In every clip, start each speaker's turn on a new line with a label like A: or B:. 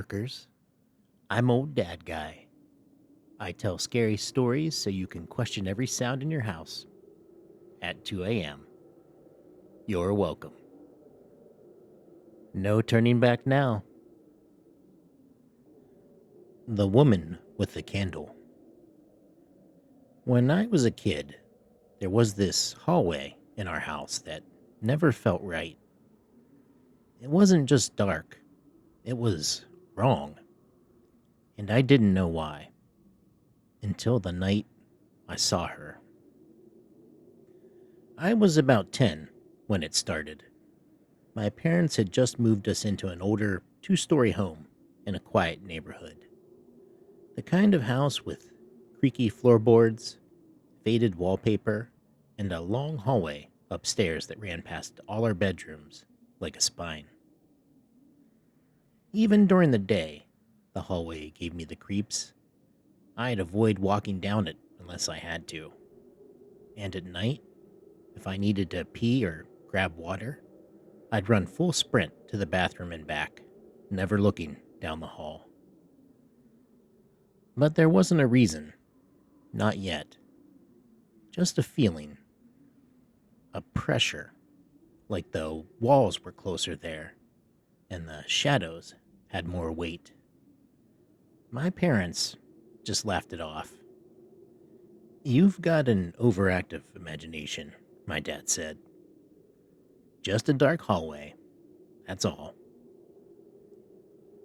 A: Nightworkers. I'm OldDadGuy. I tell scary stories so you can question every sound in your house at 2 a.m. You're welcome. No turning back now. The Woman with the Candle. When I was a kid, there was this hallway in our house that never felt right. It wasn't just dark, it was wrong. And I didn't know why. Until the night I saw her. I was about 10 when it started. My parents had just moved us into an older 2-story home in a quiet neighborhood. The kind of house with creaky floorboards, faded wallpaper, and a long hallway upstairs that ran past all our bedrooms like a spine. Even during the day, the hallway gave me the creeps. I'd avoid walking down it unless I had to. And at night, if I needed to pee or grab water, I'd run full sprint to the bathroom and back, never looking down the hall. But there wasn't a reason. Not yet. Just a feeling. A pressure. Like the walls were closer there, and the shadows had more weight. My parents just laughed it off. "You've got an overactive imagination," my dad said. "Just a dark hallway, that's all."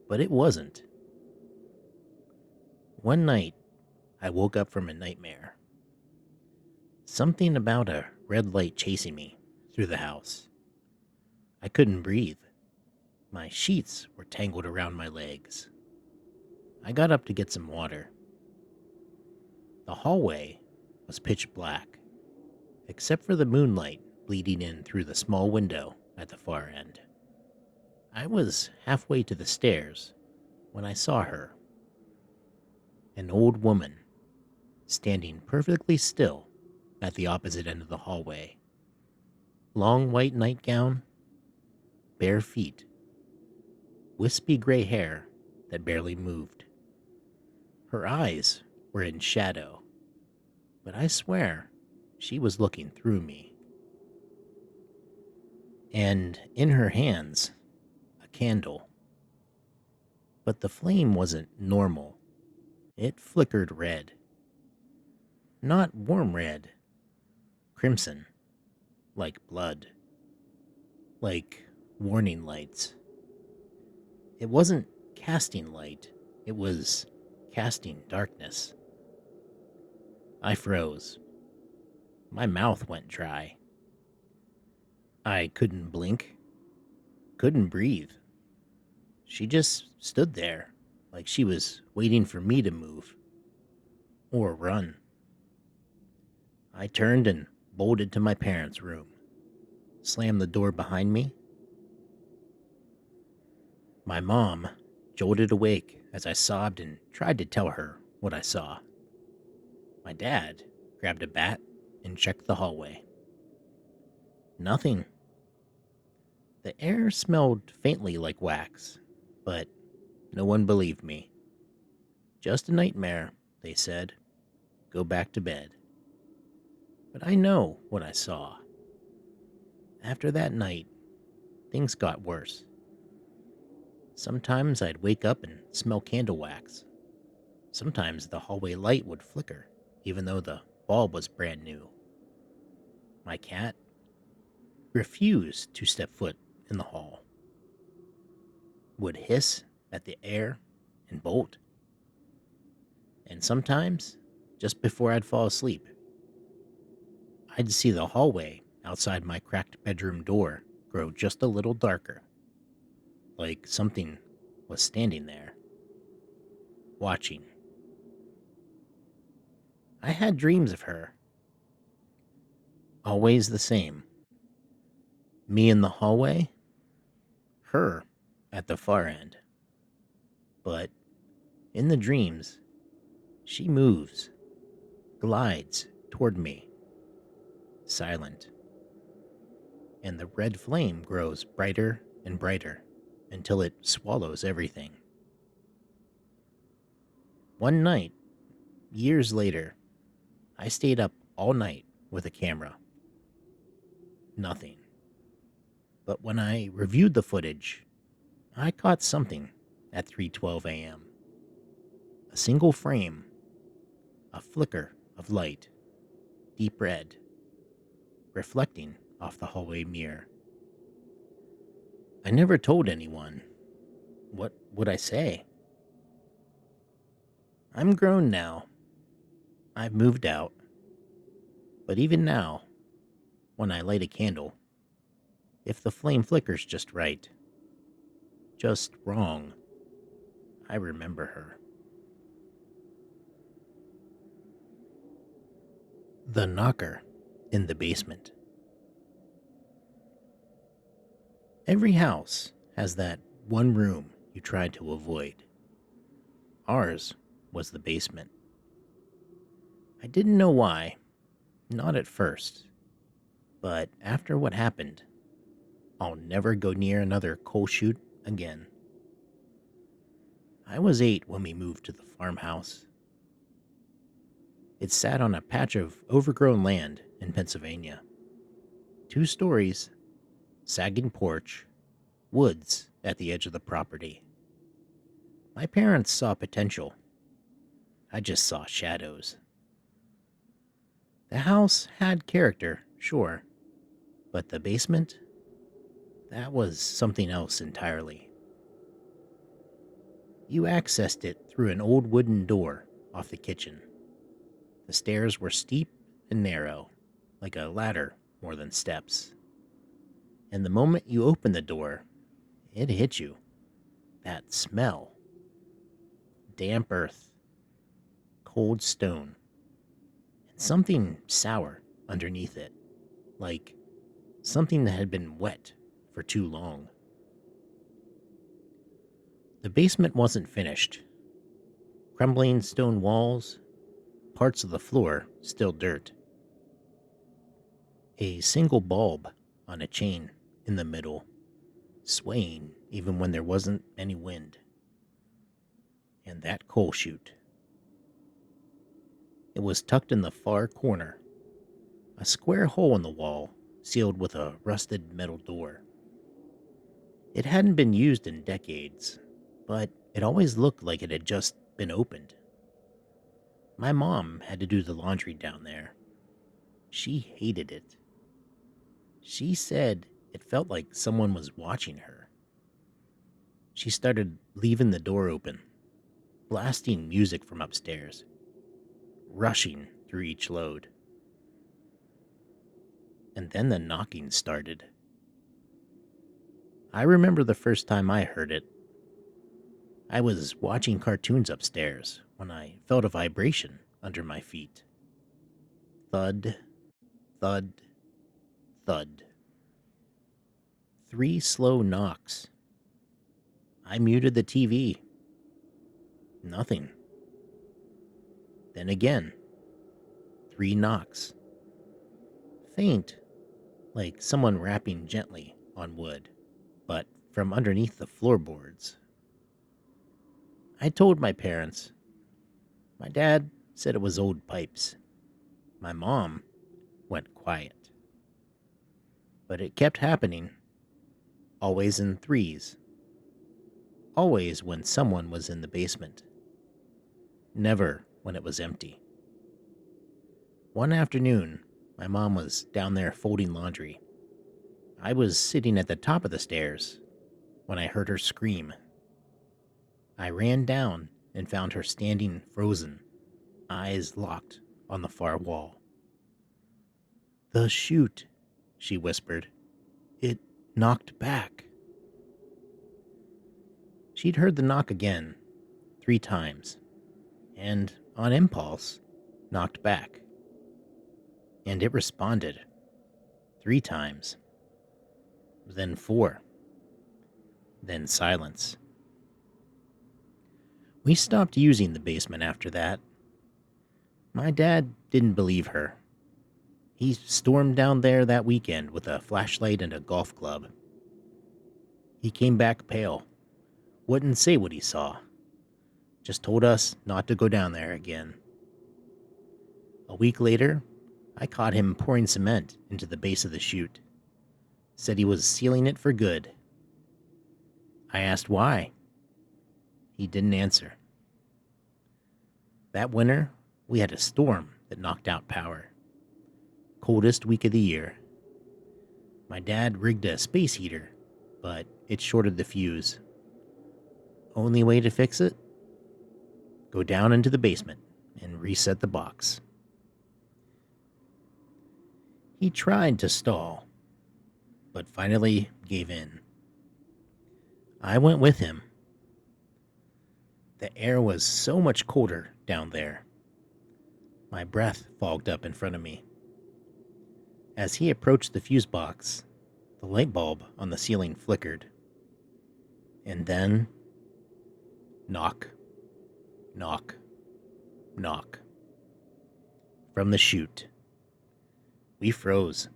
A: But it wasn't. One night, I woke up from a nightmare. Something about a red light chasing me through the house. I couldn't breathe. My sheets were tangled around my legs. I got up to get some water. The hallway was pitch black, except for the moonlight bleeding in through the small window at the far end. I was halfway to the stairs when I saw her. An old woman, standing perfectly still at the opposite end of the hallway. Long white nightgown, bare feet, wispy gray hair that barely moved. Her eyes were in shadow, but I swear she was looking through me. And in her hands, a candle. But the flame wasn't normal. It flickered red. Not warm red. Crimson. Like blood. Like warning lights. It wasn't casting light. It was casting darkness. I froze. My mouth went dry. I couldn't blink. Couldn't breathe. She just stood there, like she was waiting for me to move. Or run. I turned and bolted to my parents' room. Slammed the door behind me. My mom jolted awake as I sobbed and tried to tell her what I saw. My dad grabbed a bat and checked the hallway. Nothing. The air smelled faintly like wax, but no one believed me. "Just a nightmare," they said. "Go back to bed." But I know what I saw. After that night, things got worse. Sometimes I'd wake up and smell candle wax. Sometimes the hallway light would flicker, even though the bulb was brand new. My cat refused to step foot in the hall. Would hiss at the air and bolt. And sometimes, just before I'd fall asleep, I'd see the hallway outside my cracked bedroom door grow just a little darker. Like something was standing there, watching. I had dreams of her. Always the same. Me in the hallway, her at the far end. But in the dreams, she moves, glides toward me, silent. And the red flame grows brighter and brighter until it swallows everything. One night, years later, I stayed up all night with a camera. Nothing. But when I reviewed the footage, I caught something at 3:12 a.m. A single frame, a flicker of light, deep red, reflecting off the hallway mirror. I never told anyone. What would I say? I'm grown now. I've moved out. But even now, when I light a candle, if the flame flickers just right, just wrong, I remember her. The knocker in the basement. Every house has that one room you try to avoid. Ours was the basement. I didn't know why, not at first, but after what happened, I'll never go near another coal chute again. I was 8 when we moved to the farmhouse. It sat on a patch of overgrown land in Pennsylvania. 2 stories, sagging porch, woods at the edge of the property. My parents saw potential. I just saw shadows. The house had character, sure, but the basement? That was something else entirely. You accessed it through an old wooden door off the kitchen. The stairs were steep and narrow, like a ladder more than steps. And the moment you opened the door, it hit you. That smell. Damp earth, cold stone, and something sour underneath it, like something that had been wet for too long. The basement wasn't finished. Crumbling stone walls, parts of the floor still dirt. A single bulb on a chain in the middle, swaying even when there wasn't any wind. And that coal chute. It was tucked in the far corner, a square hole in the wall sealed with a rusted metal door. It hadn't been used in decades, but it always looked like it had just been opened. My mom had to do the laundry down there. She hated it. She said it felt like someone was watching her. She started leaving the door open, blasting music from upstairs, rushing through each load. And then the knocking started. I remember the first time I heard it. I was watching cartoons upstairs when I felt a vibration under my feet. Thud, thud, thud. 3 slow knocks. I muted the TV. Nothing. Then again. 3 knocks. Faint, like someone rapping gently on wood, but from underneath the floorboards. I told my parents. My dad said it was old pipes. My mom went quiet. But it kept happening. Always in threes. Always when someone was in the basement. Never when it was empty. One afternoon, my mom was down there folding laundry. I was sitting at the top of the stairs when I heard her scream. I ran down and found her standing frozen, eyes locked on the far wall. "The chute," she whispered. "It knocked back." She'd heard the knock again, 3 times, and, on impulse, knocked back. And it responded, 3 times, then 4, then silence. We stopped using the basement after that. My dad didn't believe her. He stormed down there that weekend with a flashlight and a golf club. He came back pale, wouldn't say what he saw, Just told us not to go down there again. A week later, I caught him pouring cement into the base of the chute. Said he was sealing it for good. I asked why. He didn't answer. That winter, we had a storm that knocked out power. Coldest week of the year. My dad rigged a space heater, but it shorted the fuse. Only way to fix it? Go down into the basement and reset the box. He tried to stall, but finally gave in. I went with him. The air was so much colder down there. My breath fogged up in front of me. As he approached the fuse box, the light bulb on the ceiling flickered. And then, knock, knock, knock. From the chute. We froze.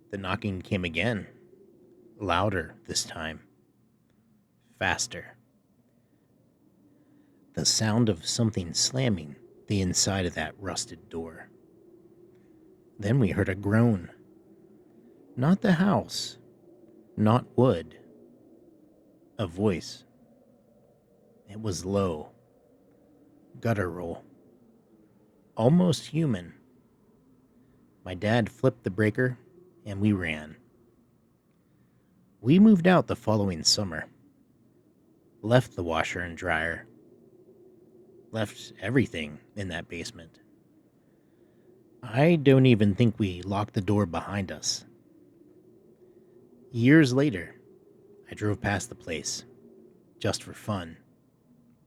A: The knocking came again. Louder this time. Faster. The sound of something slamming the inside of that rusted door. Then we heard a groan. Not the house. Not wood. A voice. It was low. Guttural. Almost human. My dad flipped the breaker, and we ran. We moved out the following summer. Left the washer and dryer. Left everything in that basement. I don't even think we locked the door behind us. Years later, I drove past the place, just for fun.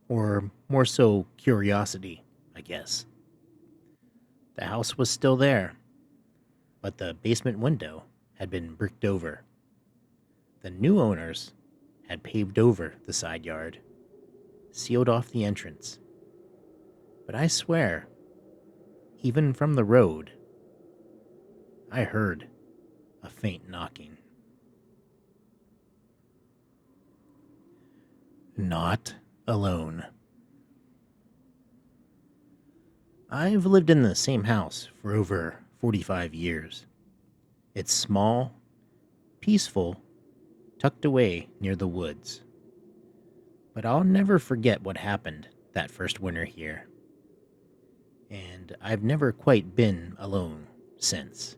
A: Or more so curiosity, I guess. The house was still there, but the basement window had been bricked over. The new owners had paved over the side yard, sealed off the entrance. But I swear, even from the road, I heard a faint knocking. Not alone. I've lived in the same house for over 45 years. It's small, peaceful, tucked away near the woods. But I'll never forget what happened that first winter here. And I've never quite been alone since.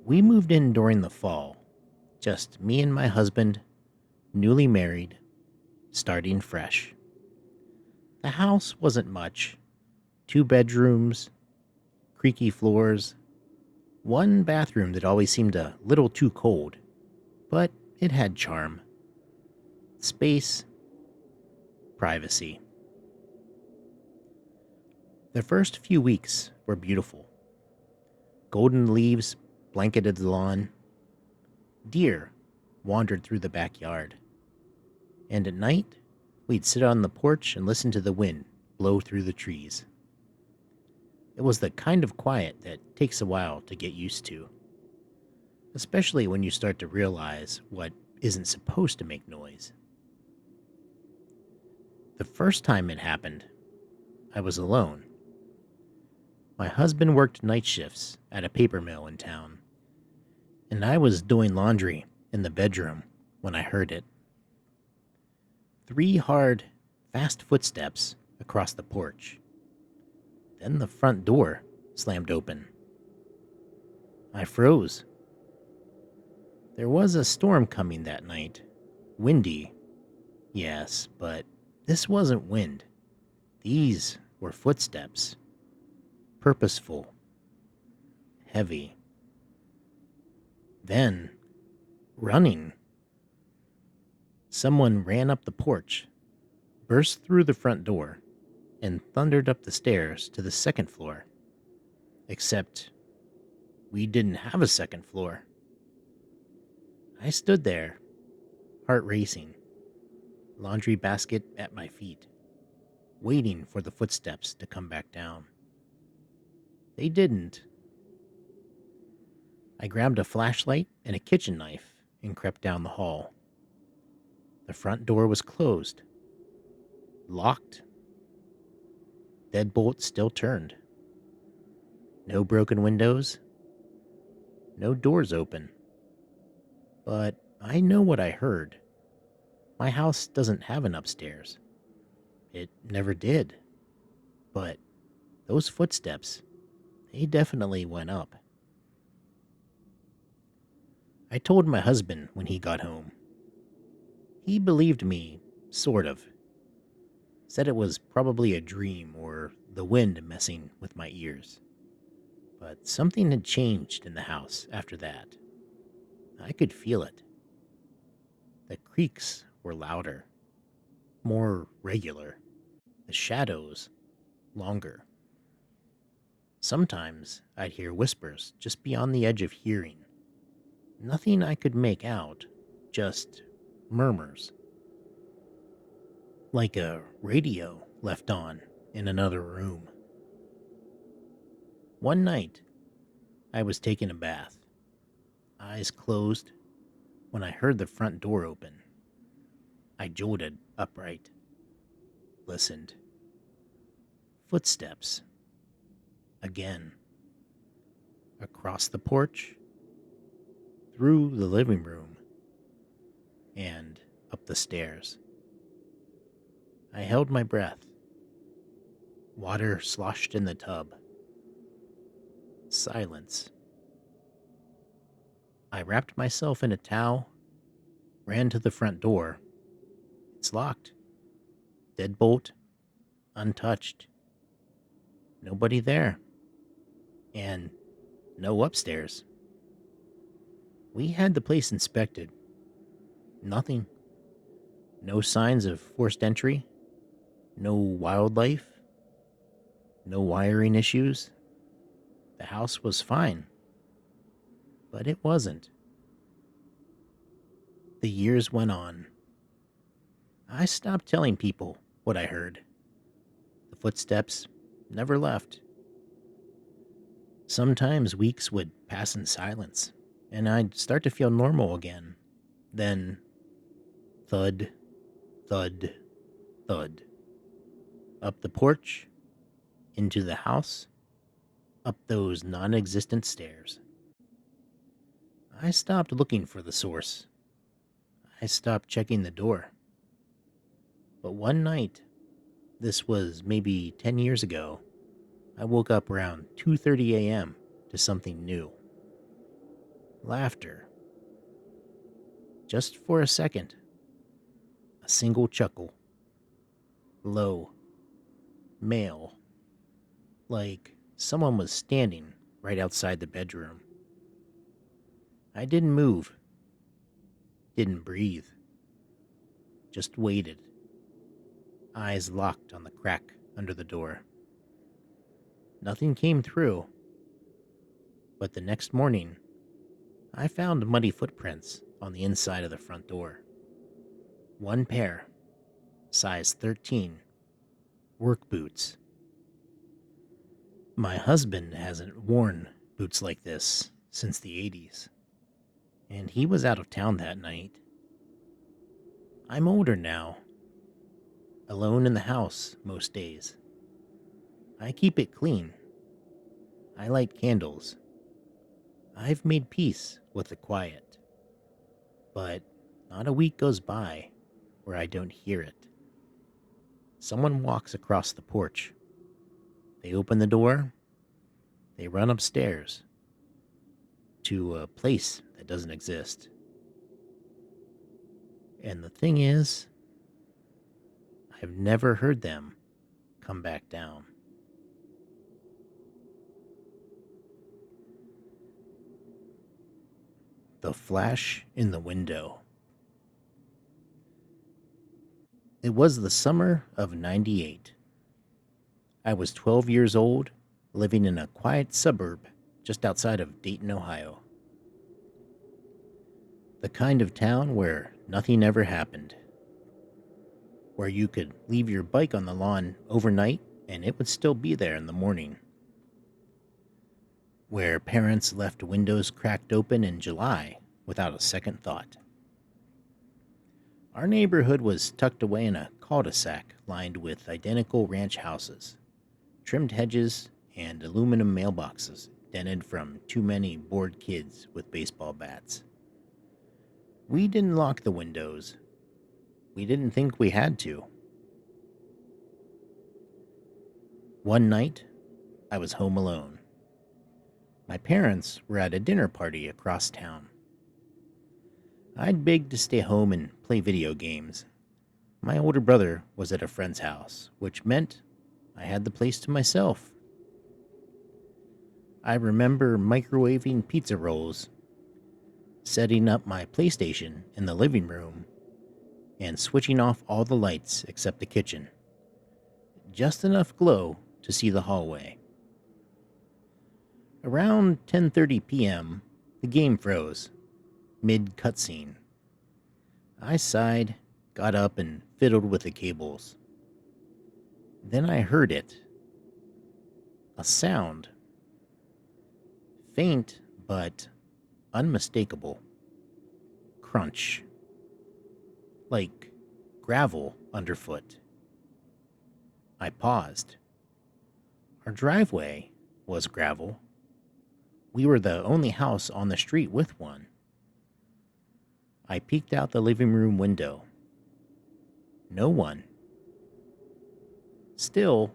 A: We moved in during the fall, just me and my husband, newly married, starting fresh. The house wasn't much. 2 bedrooms, creaky floors, 1 bathroom that always seemed a little too cold, but it had charm. Space, privacy. The first few weeks were beautiful. Golden leaves blanketed the lawn. Deer wandered through the backyard. And at night, we'd sit on the porch and listen to the wind blow through the trees. It was the kind of quiet that takes a while to get used to, especially when you start to realize what isn't supposed to make noise. The first time it happened, I was alone. My husband worked night shifts at a paper mill in town, and I was doing laundry in the bedroom when I heard it. 3 hard, fast footsteps across the porch. Then the front door slammed open. I froze. There was a storm coming that night. Windy, yes, but this wasn't wind. These were footsteps. Purposeful. Heavy. Then, running. Someone ran up the porch, burst through the front door, and thundered up the stairs to the 2nd floor. Except, we didn't have a 2nd floor. I stood there, heart racing, laundry basket at my feet, waiting for the footsteps to come back down. They didn't. I grabbed a flashlight and a kitchen knife and crept down the hall. The front door was closed, locked. Deadbolt still turned. No broken windows. No doors open. But I know what I heard. My house doesn't have an upstairs. It never did. But those footsteps, they definitely went up. I told my husband when he got home. He believed me, sort of. Said it was probably a dream or the wind messing with my ears. But something had changed in the house after that. I could feel it. The creaks were louder, more regular. The shadows, longer. Sometimes I'd hear whispers just beyond the edge of hearing. Nothing I could make out, just murmurs. Like a radio left on in another room. One night, I was taking a bath, eyes closed, when I heard the front door open. I jolted upright, listened. Footsteps. Again. Across the porch, through the living room, and up the stairs. I held my breath. Water sloshed in the tub. Silence. I wrapped myself in a towel, ran to the front door. It's locked. Deadbolt, untouched. Nobody there. And no upstairs. We had the place inspected. Nothing. No signs of forced entry. No wildlife. No wiring issues. The house was fine. But it wasn't. The years went on. I stopped telling people what I heard. The footsteps never left. Sometimes weeks would pass in silence, and I'd start to feel normal again. Then, thud, thud, thud. Up the porch, into the house, up those non-existent stairs. I stopped looking for the source. I stopped checking the door. But one night, this was maybe 10 years ago, I woke up around 2:30 a.m. to something new. Laughter. Just for a second. A single chuckle. Low. Male. Like someone was standing right outside the bedroom. I didn't move. Didn't breathe. Just waited. Eyes locked on the crack under the door. Nothing came through. But the next morning, I found muddy footprints on the inside of the front door. One pair, size 13, work boots. My husband hasn't worn boots like this since the 80s, and he was out of town that night. I'm older now, alone in the house most days. I keep it clean. I light candles. I've made peace with the quiet. But not a week goes by where I don't hear it. Someone walks across the porch. They open the door. They run upstairs to a place that doesn't exist. And the thing is, I've never heard them come back down. The flash in the window. It was the summer of '98. I was 12 years old, living in a quiet suburb just outside of Dayton, Ohio. The kind of town where nothing ever happened. Where you could leave your bike on the lawn overnight and it would still be there in the morning. Where parents left windows cracked open in July without a second thought. Our neighborhood was tucked away in a cul-de-sac lined with identical ranch houses, trimmed hedges, and aluminum mailboxes dented from too many bored kids with baseball bats. We didn't lock the windows. We didn't think we had to. One night, I was home alone. My parents were at a dinner party across town. I'd begged to stay home and play video games. My older brother was at a friend's house, which meant I had the place to myself. I remember microwaving pizza rolls, setting up my PlayStation in the living room, and switching off all the lights except the kitchen. Just enough glow to see the hallway. Around 10:30 p.m., the game froze, mid-cutscene. I sighed, got up, and fiddled with the cables. Then I heard it. A sound. Faint, but unmistakable. Crunch. Like gravel underfoot. I paused. Our driveway was gravel. We were the only house on the street with one. I peeked out the living room window. No one. Still,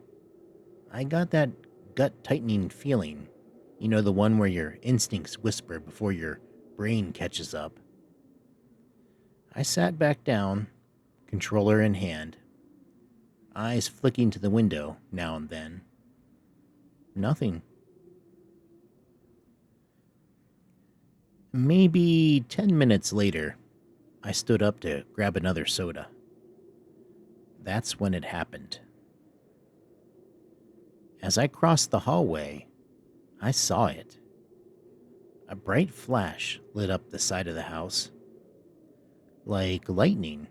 A: I got that gut-tightening feeling. You know, the one where your instincts whisper before your brain catches up. I sat back down, controller in hand, eyes flicking to the window now and then. Nothing. Maybe 10 minutes later, I stood up to grab another soda. That's when it happened. As I crossed the hallway, I saw it. A bright flash lit up the side of the house. Like lightning,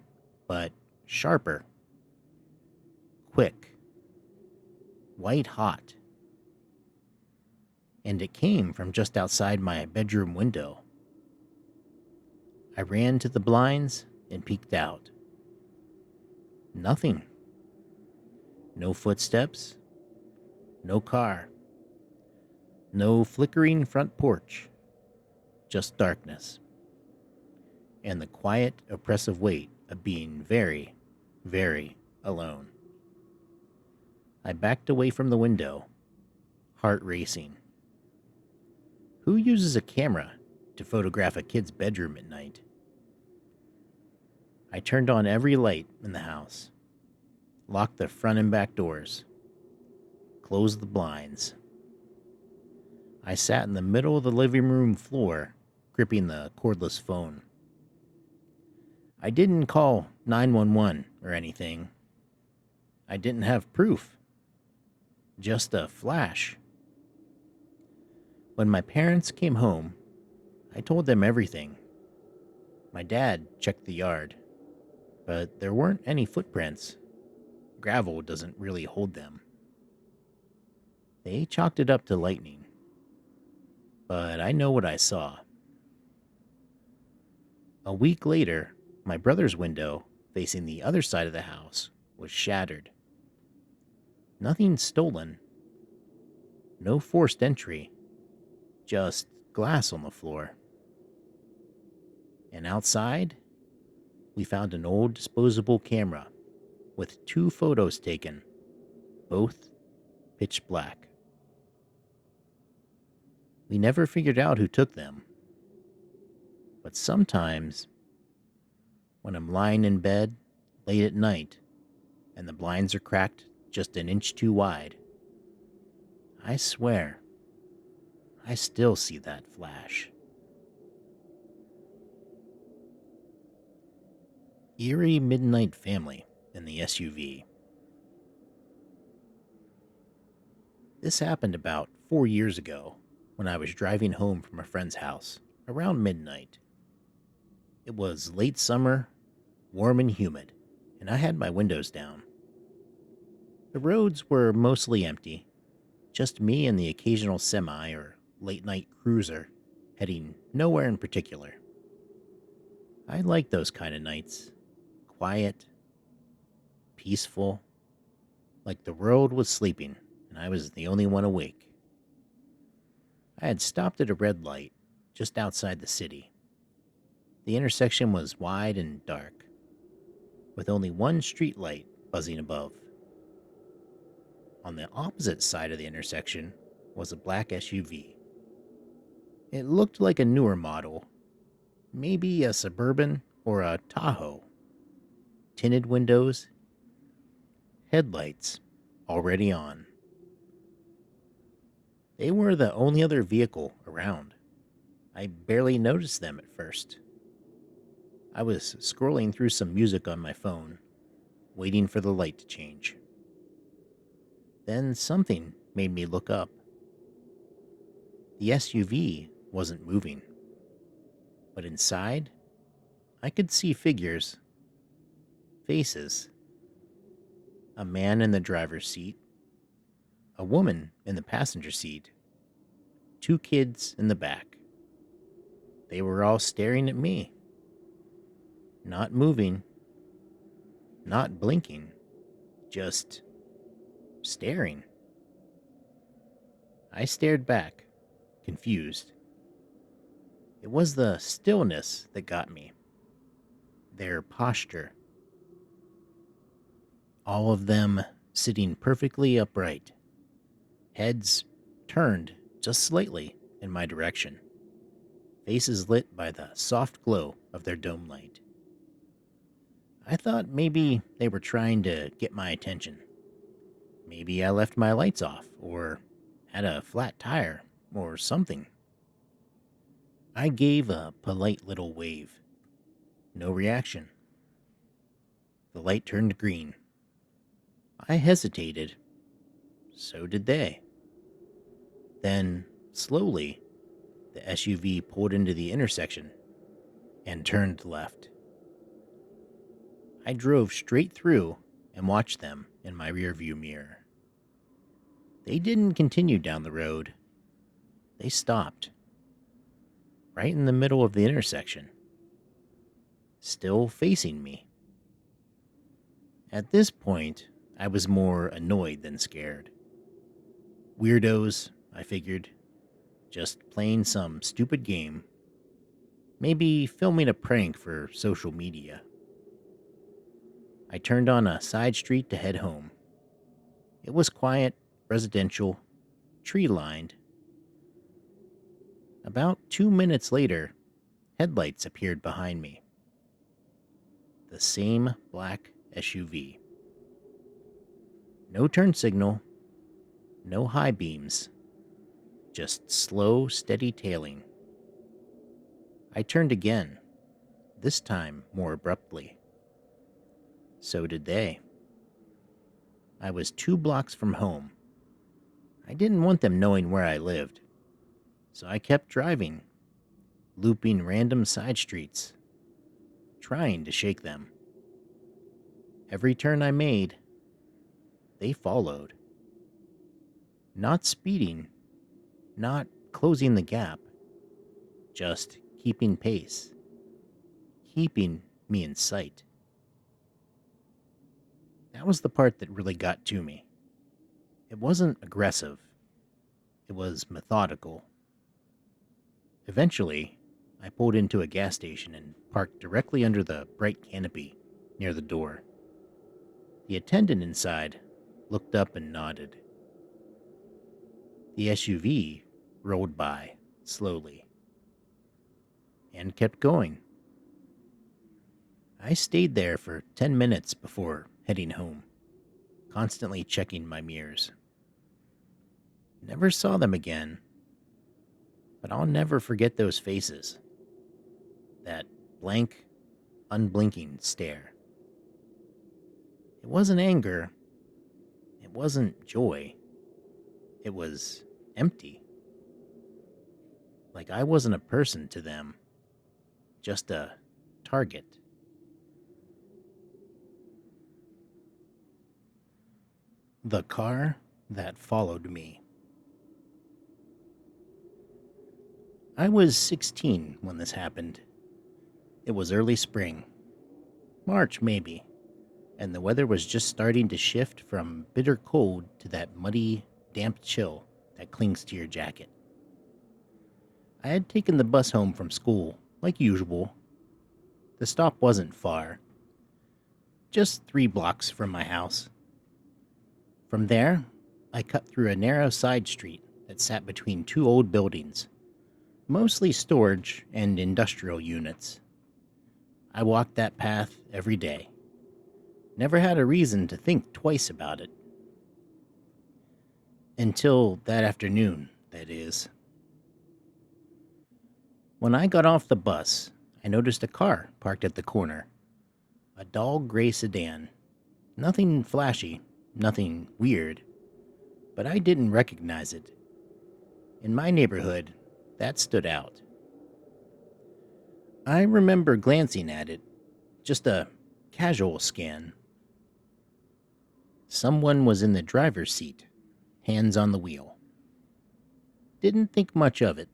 A: but sharper. Quick. White hot. And it came from just outside my bedroom window. I ran to the blinds and peeked out. Nothing. No footsteps. No car. No flickering front porch. Just darkness. And the quiet, oppressive weight of being very, very alone. I backed away from the window, heart racing. Who uses a camera to photograph a kid's bedroom at night? I turned on every light in the house, locked the front and back doors, closed the blinds. I sat in the middle of the living room floor, gripping the cordless phone. I didn't call 911 or anything. I didn't have proof. Just a flash. When my parents came home, I told them everything. My dad checked the yard, but there weren't any footprints. Gravel doesn't really hold them. They chalked it up to lightning. But I know what I saw. A week later, my brother's window, facing the other side of the house, was shattered. Nothing stolen. No forced entry. Just glass on the floor. And outside, we found an old disposable camera with 2 photos taken, both pitch black. We never figured out who took them. But sometimes, when I'm lying in bed late at night and the blinds are cracked just an inch too wide, I swear, I still see that flash. Eerie midnight family in the SUV. This happened about 4 years ago when I was driving home from a friend's house around midnight. It was late summer, warm and humid, and I had my windows down. The roads were mostly empty, just me and the occasional semi or late-night cruiser heading nowhere in particular. I like those kind of nights. quiet, peaceful, like the world was sleeping and I was the only one awake. I had stopped at a red light just outside the city. The intersection was wide and dark, with only one street light buzzing above. On the opposite side of the intersection was a black SUV. It looked like a newer model, maybe a Suburban or a Tahoe. Tinted windows, headlights already on. They were the only other vehicle around. I barely noticed them at first. I was scrolling through some music on my phone, waiting for the light to change. Then something made me look up. The SUV wasn't moving, but inside, I could see figures, faces. A man in the driver's seat, a woman in the passenger seat, two kids in the back. They were all staring at me. Not moving, not blinking, just staring. I stared back, confused. It was the stillness that got me. Their posture. All of them sitting perfectly upright, heads turned just slightly in my direction, faces lit by the soft glow of their dome light. I thought maybe they were trying to get my attention. Maybe I left my lights off, or had a flat tire, or something. I gave a polite little wave. No reaction. The light turned green. I hesitated. So did they. Then, slowly, the SUV pulled into the intersection and turned left. I drove straight through and watched them in my rearview mirror. They didn't continue down the road. They stopped. Right in the middle of the intersection. Still facing me. At this point, I was more annoyed than scared. Weirdos, I figured. Just playing some stupid game. Maybe filming a prank for social media. I turned on a side street to head home. It was quiet, residential, tree-lined. About 2 minutes later, headlights appeared behind me. The same black SUV. No turn signal, no high beams, just slow, steady tailing. I turned again, this time more abruptly. So did they. I was 2 blocks from home. I didn't want them knowing where I lived, so I kept driving, looping random side streets, trying to shake them. Every turn I made, they followed. Not speeding, not closing the gap, just keeping pace, keeping me in sight. That was the part that really got to me. It wasn't aggressive. It was methodical. Eventually, I pulled into a gas station and parked directly under the bright canopy near the door. The attendant inside looked up and nodded. The SUV rolled by slowly and kept going. I stayed there for 10 minutes before heading home, constantly checking my mirrors. Never saw them again, but I'll never forget those faces. That blank, unblinking stare. It wasn't anger. It wasn't joy. It was empty. Like I wasn't a person to them, just a target. The car that followed me. I was 16 when this happened. It was early spring. March, maybe, and the weather was just starting to shift from bitter cold to that muddy, damp chill that clings to your jacket. I had taken the bus home from school, like usual. The stop wasn't far, just 3 blocks from my house. From there, I cut through a narrow side street that sat between two old buildings, mostly storage and industrial units. I walked that path every day. Never had a reason to think twice about it. Until that afternoon, that is. When I got off the bus, I noticed a car parked at the corner. A dull gray sedan. Nothing flashy, nothing weird, but I didn't recognize it. In my neighborhood, that stood out. I remember glancing at it, just a casual scan. Someone was in the driver's seat, hands on the wheel. Didn't think much of it.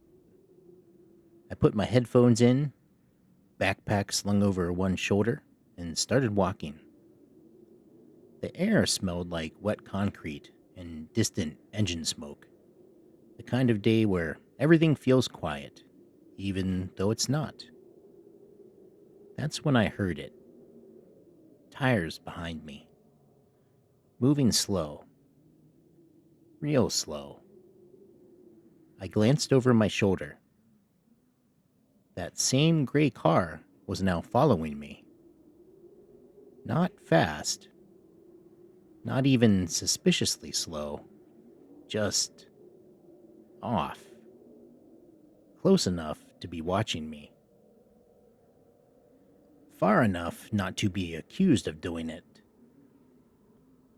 A: I put my headphones in, backpack slung over one shoulder, and started walking. The air smelled like wet concrete and distant engine smoke. The kind of day where everything feels quiet, even though it's not. That's when I heard it. Tires behind me. Moving slow. Real slow. I glanced over my shoulder. That same gray car was now following me. Not fast. Not even suspiciously slow. Just off. Close enough to be watching me. Far enough not to be accused of doing it.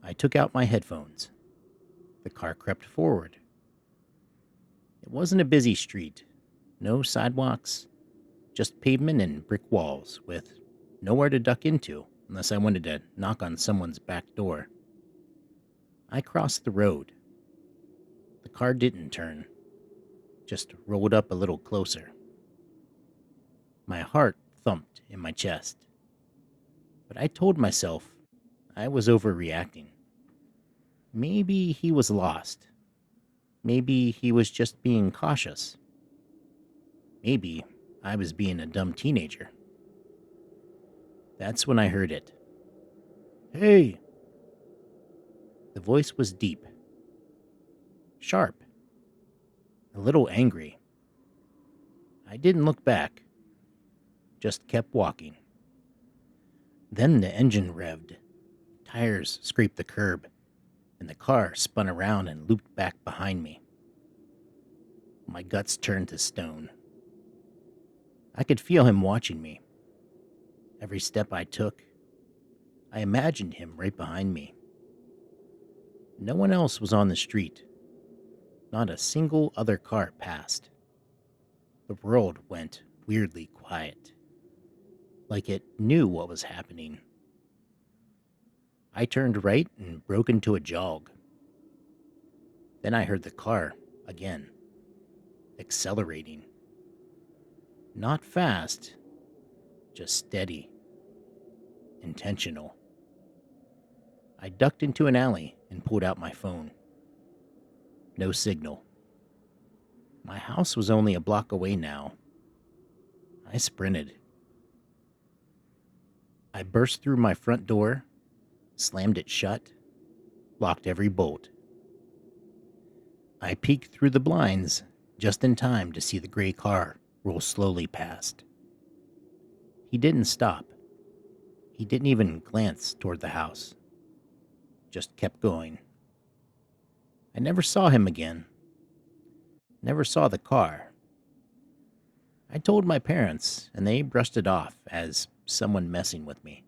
A: I took out my headphones. The car crept forward. It wasn't a busy street. No sidewalks. Just pavement and brick walls with nowhere to duck into unless I wanted to knock on someone's back door. I crossed the road. The car didn't turn, just rolled up a little closer. My heart thumped in my chest, but I told myself I was overreacting. Maybe he was lost. Maybe he was just being cautious. Maybe I was being a dumb teenager. That's when I heard it. Hey! The voice was deep. Sharp. A little angry. I didn't look back. Just kept walking. Then the engine revved. Tires scraped the curb, and the car spun around and looped back behind me. My guts turned to stone. I could feel him watching me. Every step I took, I imagined him right behind me. No one else was on the street. Not a single other car passed. The world went weirdly quiet, like it knew what was happening. I turned right and broke into a jog. Then I heard the car again, accelerating. Not fast, just steady, intentional. I ducked into an alley and pulled out my phone. No signal. My house was only a block away now. I sprinted. I burst through my front door, slammed it shut, locked every bolt. I peeked through the blinds just in time to see the gray car roll slowly past. He didn't stop. He didn't even glance toward the house. Just kept going. I never saw him again. Never saw the car. I told my parents, and they brushed it off as someone messing with me.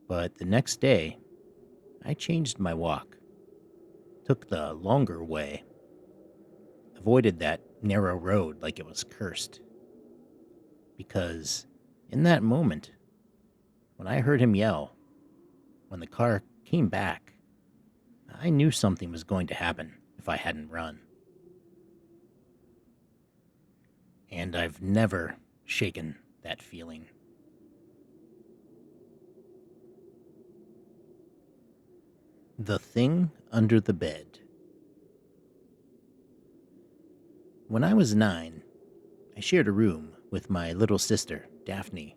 A: But the next day, I changed my walk. Took the longer way. Avoided that narrow road like it was cursed. Because in that moment, when I heard him yell, when the car came back, I knew something was going to happen if I hadn't run. And I've never shaken that feeling. The Thing Under the Bed. When I was 9, I shared a room with my little sister, Daphne.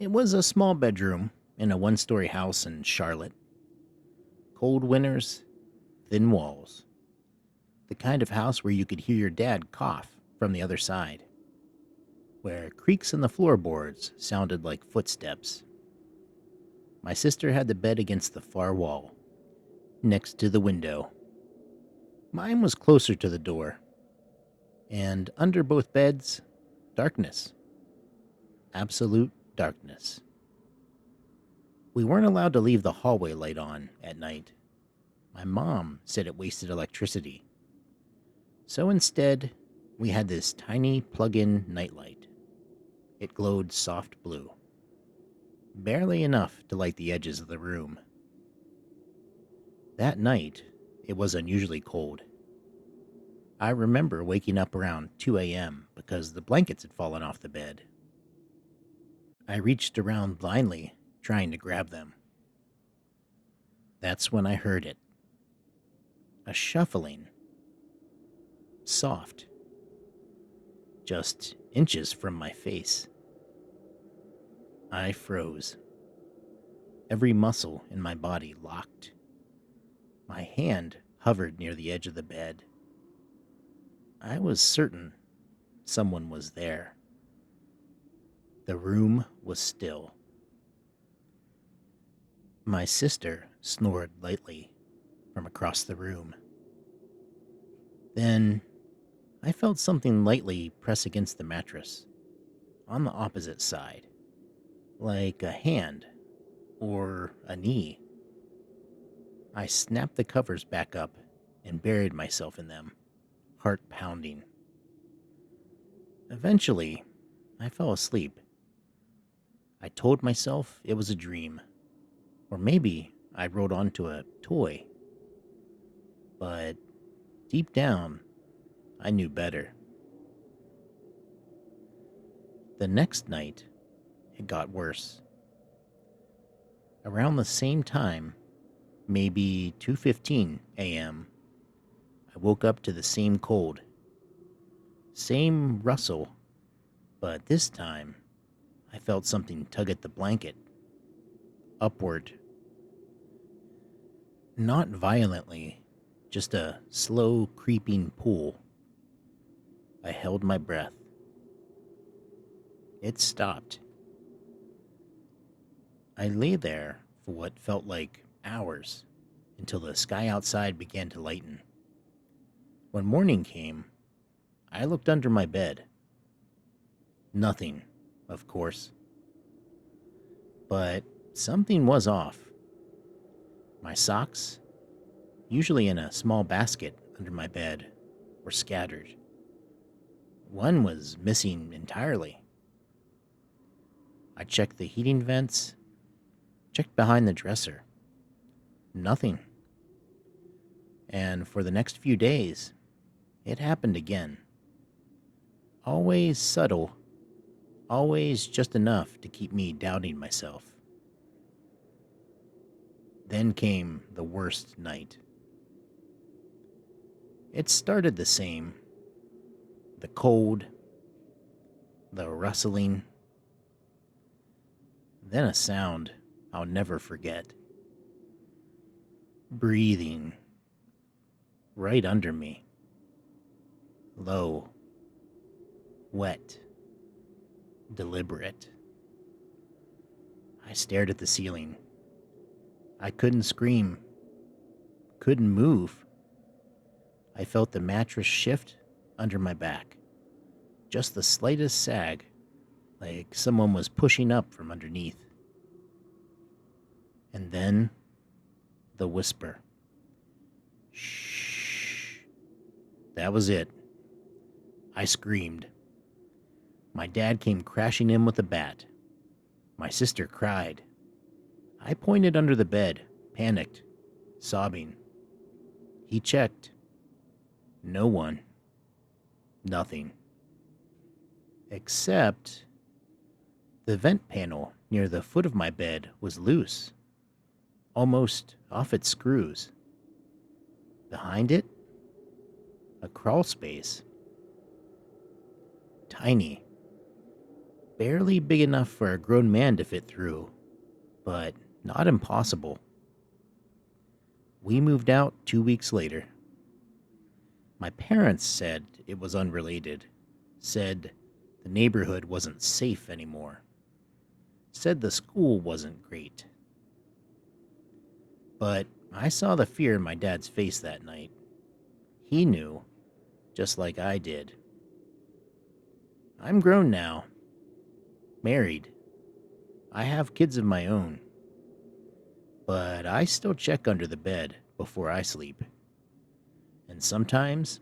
A: It was a small bedroom in a one-story house in Charlotte. Cold winters, thin walls. The kind of house where you could hear your dad cough from the other side. Where creaks in the floorboards sounded like footsteps. My sister had the bed against the far wall, next to the window. Mine was closer to the door. And under both beds, darkness. Absolute darkness. We weren't allowed to leave the hallway light on at night. My mom said it wasted electricity. So instead, we had this tiny plug-in nightlight. It glowed soft blue. Barely enough to light the edges of the room. That night, it was unusually cold. I remember waking up around 2 a.m. because the blankets had fallen off the bed. I reached around blindly, trying to grab them. That's when I heard it. A shuffling. Soft. Just inches from my face. I froze. Every muscle in my body locked. My hand hovered near the edge of the bed. I was certain someone was there. The room was still. My sister snored lightly from across the room. Then I felt something lightly press against the mattress, on the opposite side, like a hand or a knee. I snapped the covers back up and buried myself in them, heart pounding. Eventually, I fell asleep. I told myself it was a dream, or maybe I rolled onto a toy. But deep down, I knew better. The next night, it got worse. Around the same time, maybe 2:15 a.m., I woke up to the same cold. Same rustle, but this time, I felt something tug at the blanket. Upward. Not violently, just a slow creeping pull. I held my breath. It stopped. I lay there for what felt like hours until the sky outside began to lighten. When morning came, I looked under my bed. Nothing, of course. But something was off. My socks, usually in a small basket under my bed, were scattered. One was missing entirely. I checked the heating vents, checked behind the dresser. Nothing. And for the next few days, it happened again. Always subtle, always just enough to keep me doubting myself. Then came the worst night. It started the same. The cold, the rustling, then a sound I'll never forget. Breathing right under me. Low, wet, deliberate. I stared at the ceiling. I couldn't scream, couldn't move. I felt the mattress shift under my back. Just the slightest sag, like someone was pushing up from underneath. And then, the whisper. Shh. That was it. I screamed. My dad came crashing in with a bat. My sister cried. I pointed under the bed, panicked, sobbing. He checked. No one. Nothing. Except the vent panel near the foot of my bed was loose. almost off its screws. Behind it, a crawl space. Tiny, barely big enough for a grown man to fit through, but not impossible. We moved out 2 weeks later. My parents said it was unrelated, said the neighborhood wasn't safe anymore, said the school wasn't great. But I saw the fear in my dad's face that night. He knew, just like I did. I'm grown now, married. I have kids of my own. But I still check under the bed before I sleep. And sometimes,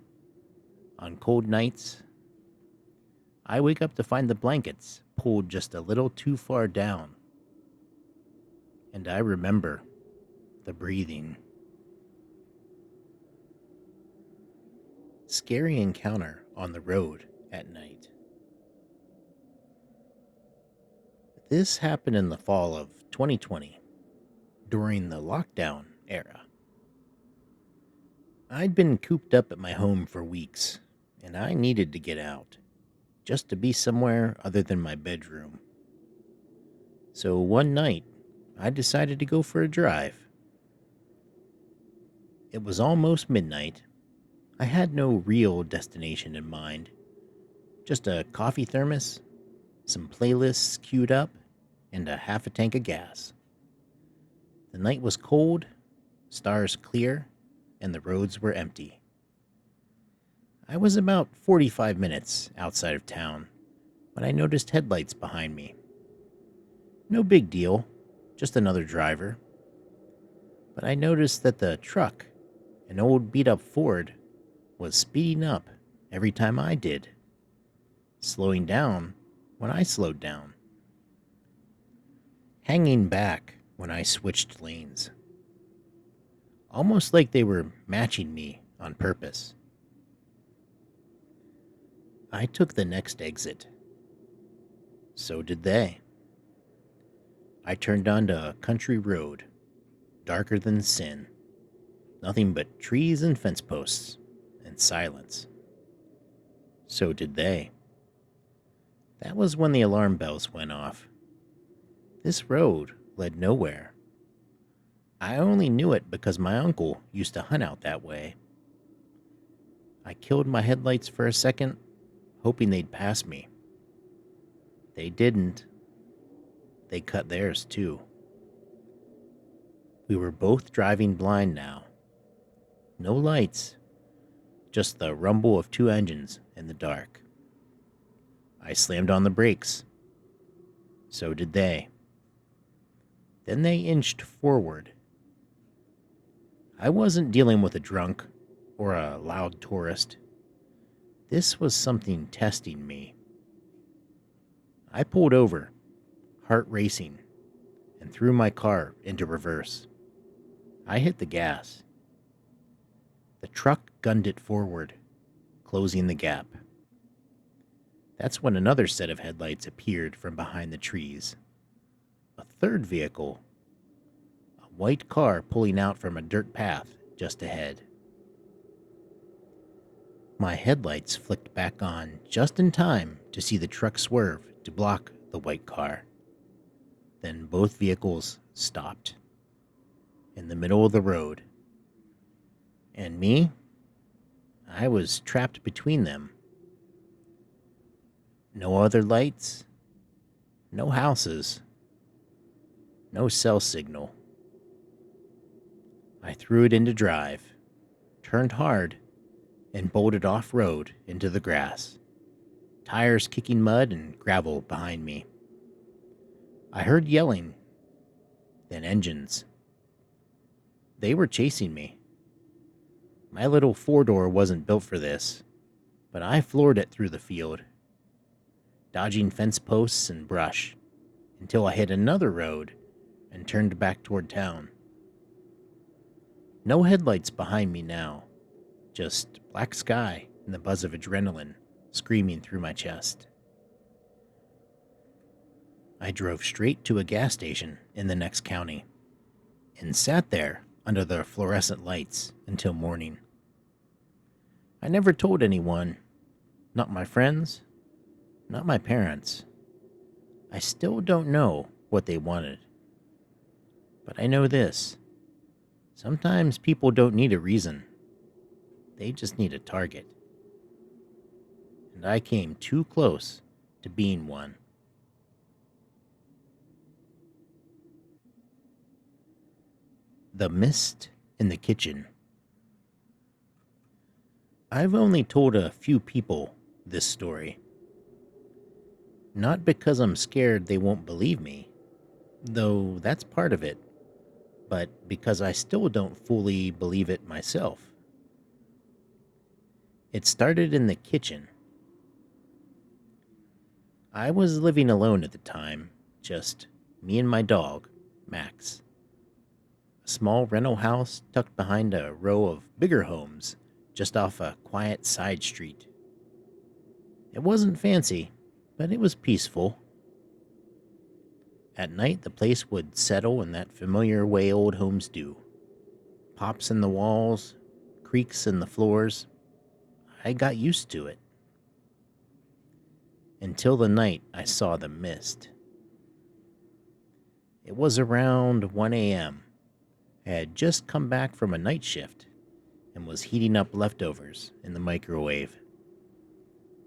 A: on cold nights, I wake up to find the blankets pulled just a little too far down. And I remember the breathing. Scary encounter on the road at night. This happened in the fall of 2020, during the lockdown era. I'd been cooped up at my home for weeks, and I needed to get out, just to be somewhere other than my bedroom. So one night, I decided to go for a drive. It was almost midnight. I had no real destination in mind, just a coffee thermos, some playlists queued up, and a half a tank of gas. The night was cold, stars clear, and the roads were empty. I was about 45 minutes outside of town when I noticed headlights behind me. No big deal, just another driver. But I noticed that the truck, an old beat-up Ford, was speeding up every time I did, slowing down when I slowed down, hanging back when I switched lanes, almost like they were matching me on purpose. I took the next exit. So did they. I turned onto a country road, darker than sin, nothing but trees and fence posts, and silence. So did they. That was when the alarm bells went off. This road led nowhere. I only knew it because my uncle used to hunt out that way. I killed my headlights for a second, hoping they'd pass me. They didn't. They cut theirs too. We were both driving blind now. No lights, just the rumble of two engines in the dark. I slammed on the brakes. So did they. Then they inched forward. I wasn't dealing with a drunk or a loud tourist. This was something testing me. I pulled over, heart racing, and threw my car into reverse. I hit the gas. The truck gunned it forward, closing the gap. That's when another set of headlights appeared from behind the trees. A third vehicle, a white car pulling out from a dirt path just ahead. My headlights flicked back on just in time to see the truck swerve to block the white car. Then both vehicles stopped in the middle of the road. And me? I was trapped between them. No other lights, no houses, no cell signal. I threw it into drive, turned hard, and bolted off-road into the grass, tires kicking mud and gravel behind me. I heard yelling, then engines. They were chasing me. My little four-door wasn't built for this, but I floored it through the field, dodging fence posts and brush, until I hit another road and turned back toward town. No headlights behind me now, just black sky and the buzz of adrenaline screaming through my chest. I drove straight to a gas station in the next county. and sat there under the fluorescent lights until morning. I never told anyone, not my friends, not my parents. I still don't know what they wanted. But I know this. Sometimes people don't need a reason. They just need a target. And I came too close to being one. The mist in the kitchen. I've only told a few people this story. Not because I'm scared they won't believe me, though that's part of it, but because I still don't fully believe it myself. It started in the kitchen. I was living alone at the time, just me and my dog, Max. A small rental house tucked behind a row of bigger homes just off a quiet side street. It wasn't fancy, but it was peaceful. At night, the place would settle in that familiar way old homes do. Pops in the walls, creaks in the floors. I got used to it. Until the night I saw the mist. It was around 1 a.m. I had just come back from a night shift and was heating up leftovers in the microwave.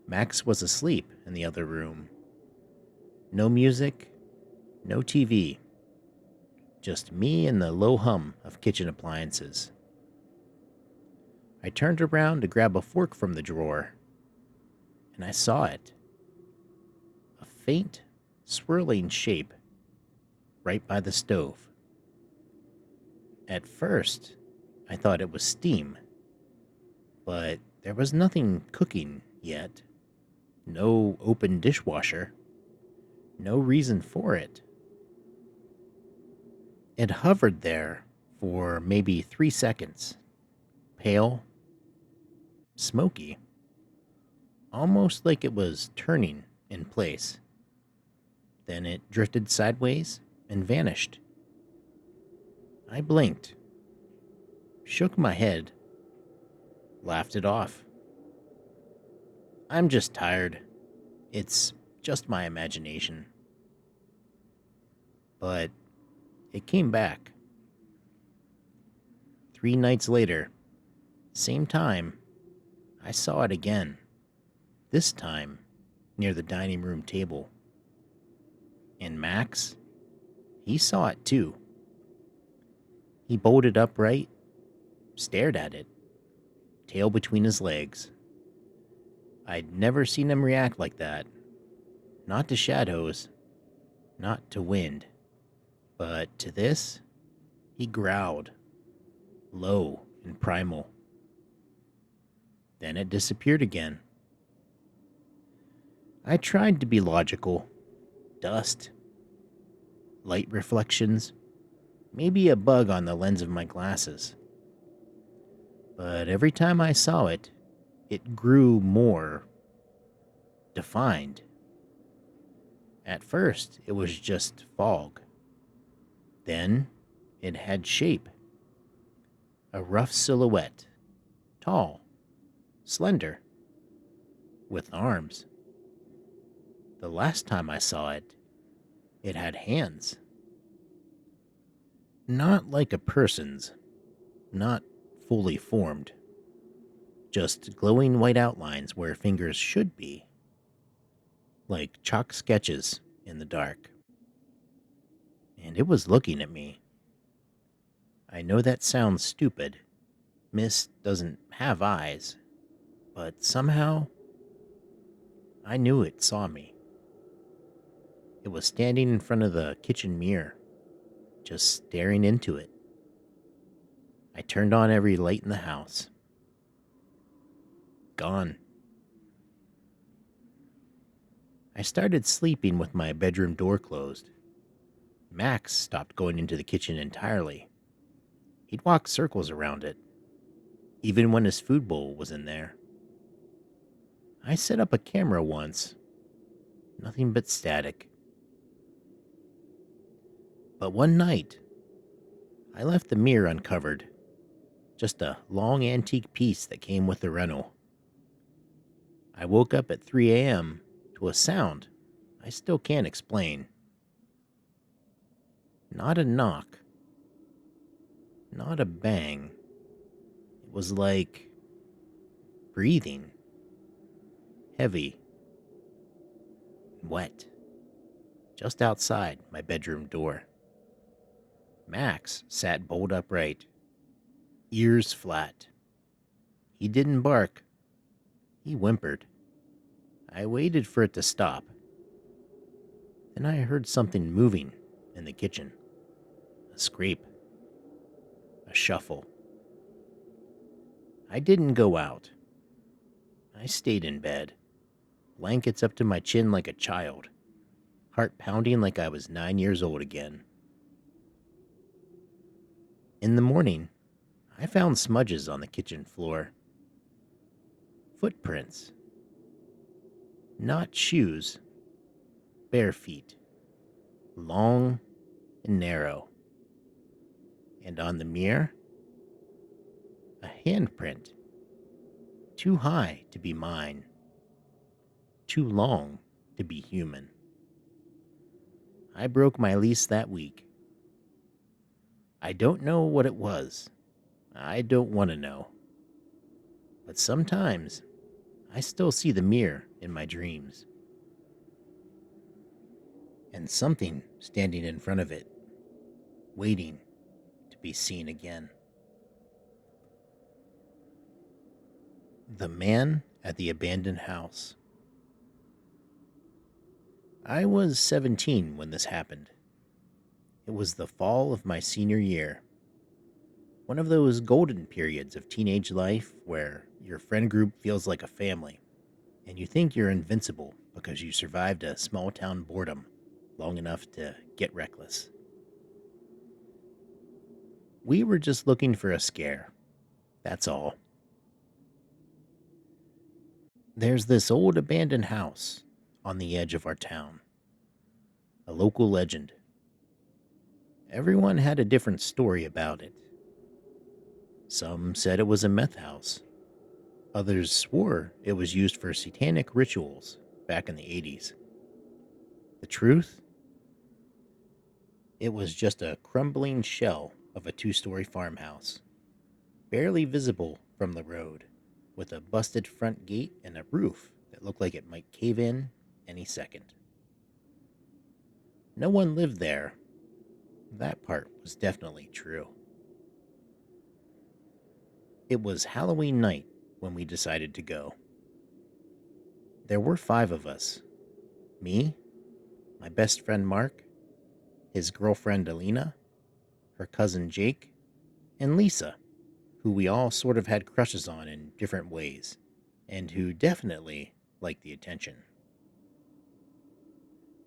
A: Max was asleep in the other room. No music, no TV. Just me and the low hum of kitchen appliances. I turned around to grab a fork from the drawer, and I saw it. A faint, swirling shape right by the stove. At first, I thought it was steam, but there was nothing cooking yet. No open dishwasher. No reason for it. It hovered there for maybe 3 seconds. Pale, smoky, almost like it was turning in place. Then it drifted sideways and vanished. I blinked, shook my head, laughed it off. I'm just tired. It's just my imagination. But it came back. 3 nights later, same time, I saw it again. This time, near the dining room table. And Max, he saw it too. He bolted upright, stared at it, tail between his legs. I'd never seen him react like that. Not to shadows, not to wind, but to this, he growled, low and primal. Then it disappeared again. I tried to be logical. Dust, light reflections, maybe a bug on the lens of my glasses. But every time I saw it, it grew more defined. At first, it was just fog. Then, it had shape. A rough silhouette. Tall. Slender. With arms. The last time I saw it, it had hands. Not like a person's. Not fully formed. Just glowing white outlines where fingers should be. Like chalk sketches in the dark. And it was looking at me. I know that sounds stupid. Mist doesn't have eyes. But somehow, I knew it saw me. It was standing in front of the kitchen mirror, just staring into it. I turned on every light in the house. Gone. I started sleeping with my bedroom door closed. Max stopped going into the kitchen entirely. He'd walk circles around it, even when his food bowl was in there. I set up a camera once. Nothing but static. But one night, I left the mirror uncovered, just a long antique piece that came with the rental. I woke up at 3 a.m. to a sound I still can't explain. Not a knock, not a bang. It was like breathing, heavy, wet, just outside my bedroom door. Max sat bolt upright, ears flat. He didn't bark, he whimpered. I waited for it to stop. Then I heard something moving in the kitchen. A scrape, a shuffle. I didn't go out. I stayed in bed, blankets up to my chin like a child, heart pounding like I was 9 years old again. In the morning, I found smudges on the kitchen floor. Footprints. Not shoes, bare feet. Long and narrow. And on the mirror, a handprint. Too high to be mine. Too long to be human. I broke my lease that week. I don't know what it was. I don't want to know. But sometimes, I still see the mirror in my dreams. And something standing in front of it, waiting to be seen again. The Man at the Abandoned House. I was 17 when this happened. It was the fall of my senior year. One of those golden periods of teenage life where your friend group feels like a family, and you think you're invincible because you survived a small town boredom long enough to get reckless. We were just looking for a scare. That's all. There's this old abandoned house on the edge of our town. A local legend. Everyone had a different story about it. Some said it was a meth house. Others swore it was used for satanic rituals back in the 80s. The truth? It was just a crumbling shell of a 2-story farmhouse, barely visible from the road, with a busted front gate and a roof that looked like it might cave in any second. No one lived there. That part was definitely true. It was Halloween night when we decided to go. There were 5 of us. Me, my best friend Mark, his girlfriend Alina, her cousin Jake, and Lisa, who we all sort of had crushes on in different ways, and who definitely liked the attention.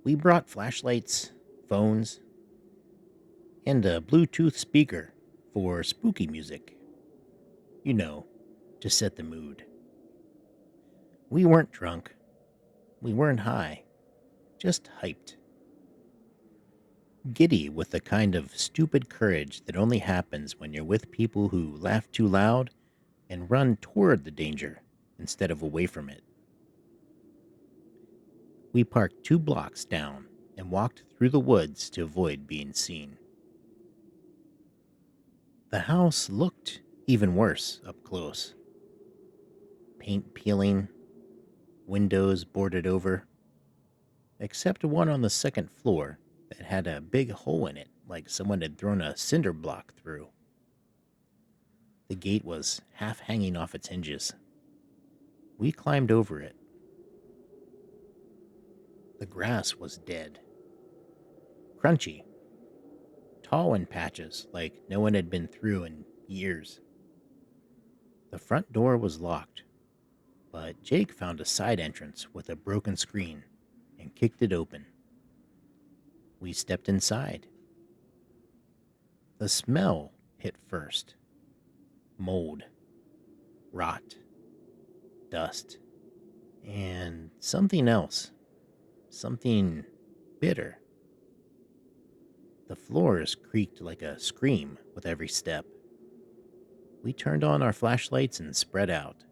A: We brought flashlights, phones, and a Bluetooth speaker for spooky music. You know, to set the mood. We weren't drunk. We weren't high. Just hyped. Giddy with the kind of stupid courage that only happens when you're with people who laugh too loud and run toward the danger instead of away from it. We parked 2 blocks down and walked through the woods to avoid being seen. The house looked even worse up close. Paint peeling, windows boarded over, except one on the second floor that had a big hole in it like someone had thrown a cinder block through. The gate was half hanging off its hinges. We climbed over it. The grass was dead. Crunchy. Tall in patches like no one had been through in years. The front door was locked, but Jake found a side entrance with a broken screen and kicked it open. We stepped inside. The smell hit first. Mold, rot, dust, and something else. Something bitter. The floors creaked like a scream with every step. We turned on our flashlights and spread out.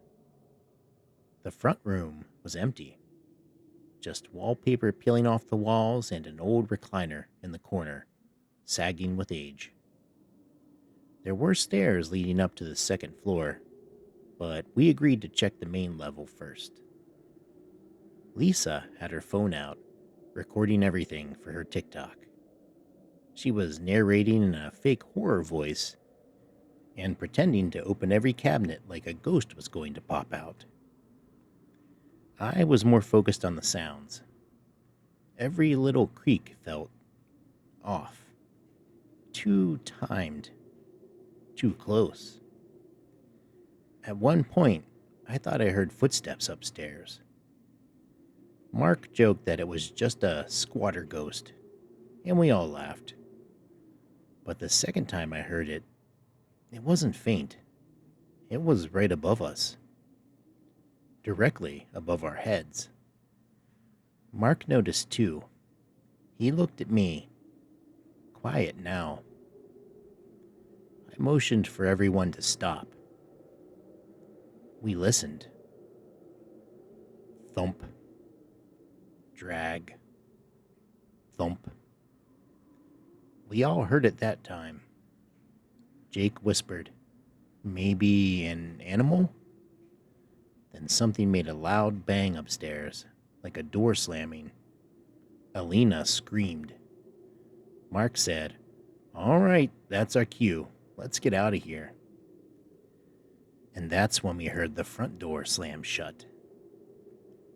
A: The front room was empty, just wallpaper peeling off the walls and an old recliner in the corner, sagging with age. There were stairs leading up to the second floor, but we agreed to check the main level first. Lisa had her phone out, recording everything for her TikTok. She was narrating in a fake horror voice and pretending to open every cabinet like a ghost was going to pop out. I was more focused on the sounds. Every little creak felt off, too timed, too close. At one point, I thought I heard footsteps upstairs. Mark joked that it was just a squatter ghost, and we all laughed. But the second time I heard it, it wasn't faint. It was right above us, directly above our heads. Mark noticed too. He looked at me, quiet now. I motioned for everyone to stop. We listened. Thump. Drag. Thump. We all heard it that time. Jake whispered, "Maybe an animal?" Then something made a loud bang upstairs, like a door slamming. Alina screamed. Mark said, "All right, that's our cue. Let's get out of here." And that's when we heard the front door slam shut.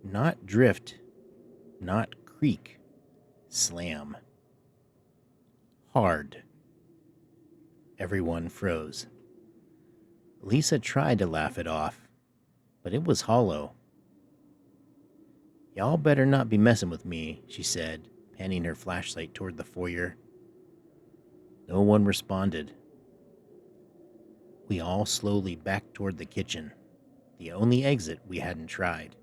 A: Not drift, not creak, slam. Hard. Everyone froze. Lisa tried to laugh it off, but it was hollow. "Y'all better not be messing with me," she said, panning her flashlight toward the foyer. No one responded. We all slowly backed toward the kitchen, the only exit we hadn't tried.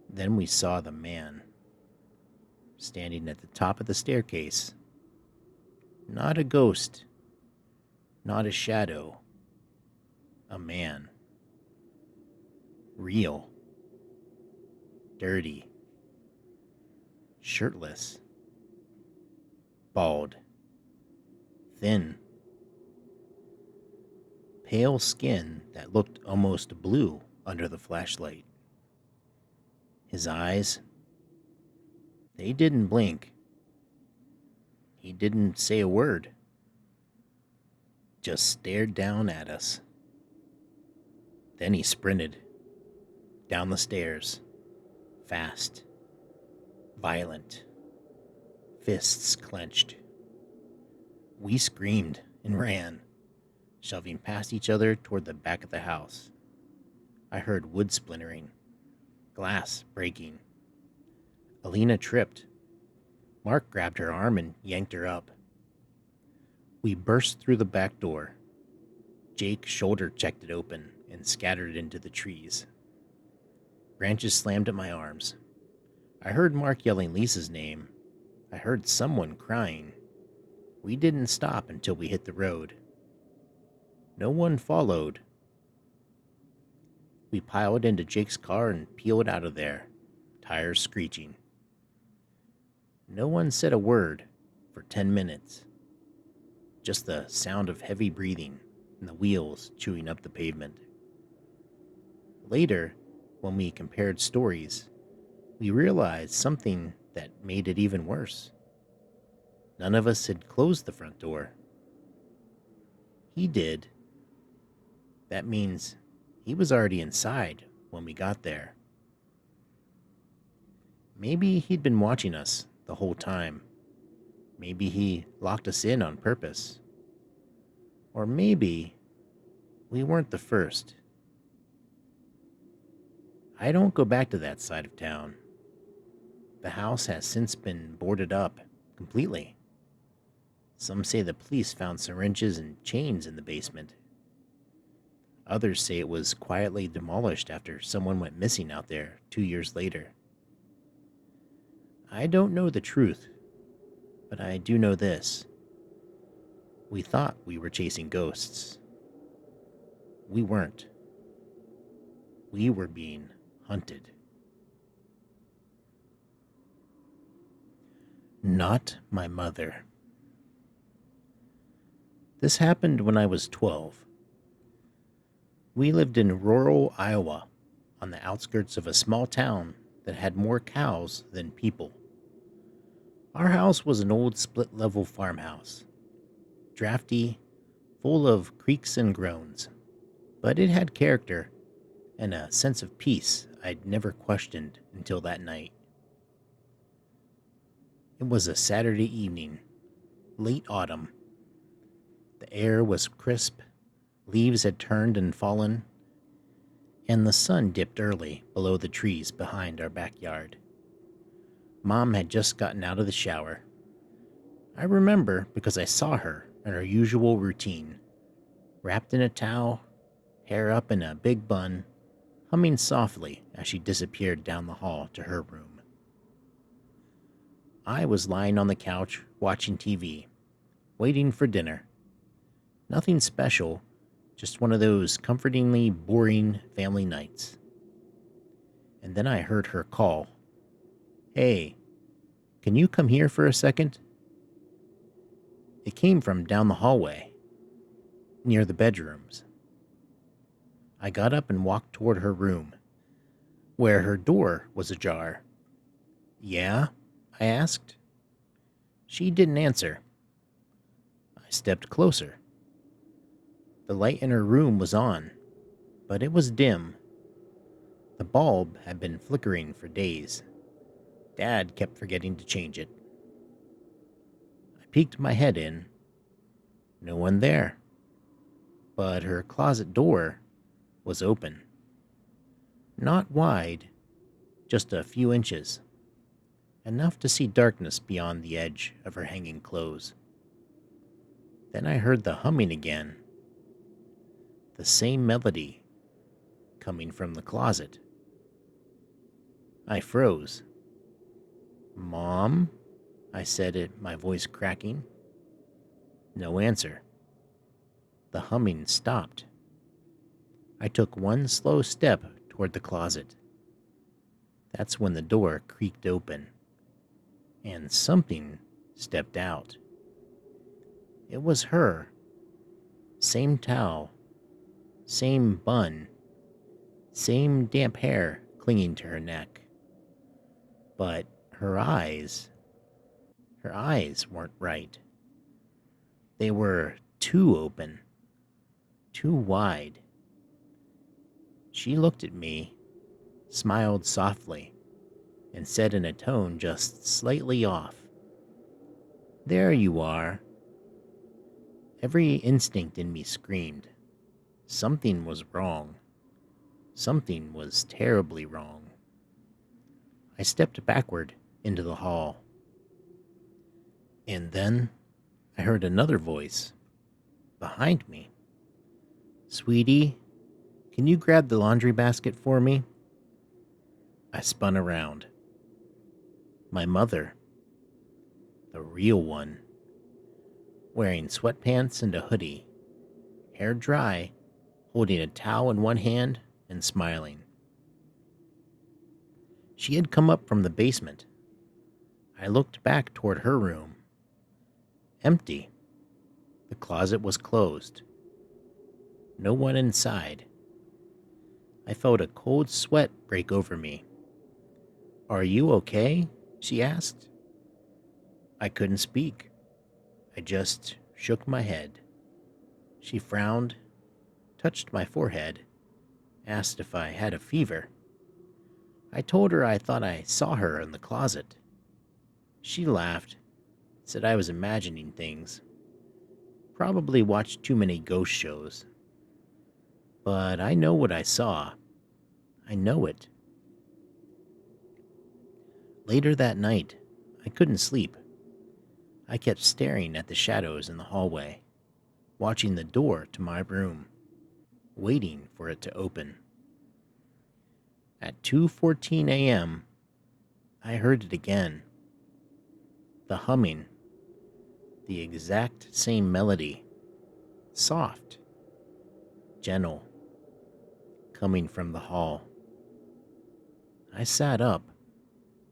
A: Then we saw the man, standing at the top of the staircase. Not a ghost, not a shadow, a man. Real. Dirty. Shirtless. Bald. Thin. Pale skin that looked almost blue under the flashlight. His eyes, they didn't blink. He didn't say a word. Just stared down at us. Then he sprinted down the stairs, fast, violent, fists clenched. We screamed and ran, shoving past each other toward the back of the house. I heard wood splintering, glass breaking. Alina tripped. Mark grabbed her arm and yanked her up. We burst through the back door. Jake shoulder-checked it open and scattered it into the trees. Branches slammed at my arms. I heard Mark yelling Lisa's name. I heard someone crying. We didn't stop until we hit the road. No one followed. We piled into Jake's car and peeled out of there, tires screeching. No one said a word for 10 minutes. Just the sound of heavy breathing and the wheels chewing up the pavement. Later, when we compared stories, we realized something that made it even worse. None of us had closed the front door. He did. That means he was already inside when we got there. Maybe he'd been watching us the whole time. Maybe he locked us in on purpose. Or maybe we weren't the first. I don't go back to that side of town. The house has since been boarded up completely. Some say the police found syringes and chains in the basement. Others say it was quietly demolished after someone went missing out there 2 years later. I don't know the truth, But I do know this. We thought we were chasing ghosts. We weren't. We were being hunted. Not my mother. This happened when I was 12. We lived in rural Iowa, on the outskirts of a small town that had more cows than people. Our house was an old split level farmhouse, drafty, full of creaks and groans, but it had character and a sense of peace I'd never questioned until that night. It was a Saturday evening, late autumn. The air was crisp, leaves had turned and fallen, and the sun dipped early below the trees behind our backyard. Mom had just gotten out of the shower. I remember because I saw her in her usual routine, wrapped in a towel, hair up in a big bun, humming softly as she disappeared down the hall to her room. I was lying on the couch watching TV, waiting for dinner. Nothing special, just one of those comfortingly boring family nights. And then I heard her call, "Hey, can you come here for a second?" It came from down the hallway, near the bedrooms. I got up and walked toward her room, where her door was ajar. "Yeah?" I asked. She didn't answer. I stepped closer. The light in her room was on, but it was dim. The bulb had been flickering for days. Dad kept forgetting to change it. I peeked my head in. No one there. But her closet door was open. Not wide, just a few inches. Enough to see darkness beyond the edge of her hanging clothes. Then I heard the humming again. The same melody coming from the closet. I froze. "Mom?" I said it, my voice cracking. No answer. The humming stopped. I took one slow step toward the closet. That's when the door creaked open, and something stepped out. It was her. Same towel, same bun, same damp hair clinging to her neck. But her eyes weren't right. They were too open, too wide. She looked at me, smiled softly, and said in a tone just slightly off, "There you are." Every instinct in me screamed. Something was wrong. Something was terribly wrong. I stepped backward into the hall. And then I heard another voice behind me. "Sweetie, can you grab the laundry basket for me?" I spun around. My mother, the real one, wearing sweatpants and a hoodie, hair dry, holding a towel in one hand and smiling. She had come up from the basement. I looked back toward her room. Empty. The closet was closed. No one inside. I felt a cold sweat break over me. "Are you okay?" she asked. I couldn't speak. I just shook my head. She frowned, touched my forehead, asked if I had a fever. I told her I thought I saw her in the closet. She laughed, said I was imagining things. Probably watched too many ghost shows. But I know what I saw. I know it. Later that night, I couldn't sleep. I kept staring at the shadows in the hallway, watching the door to my room, waiting for it to open. At 2:14 a.m., I heard it again. The humming, the exact same melody, soft, gentle, coming from the hall. I sat up,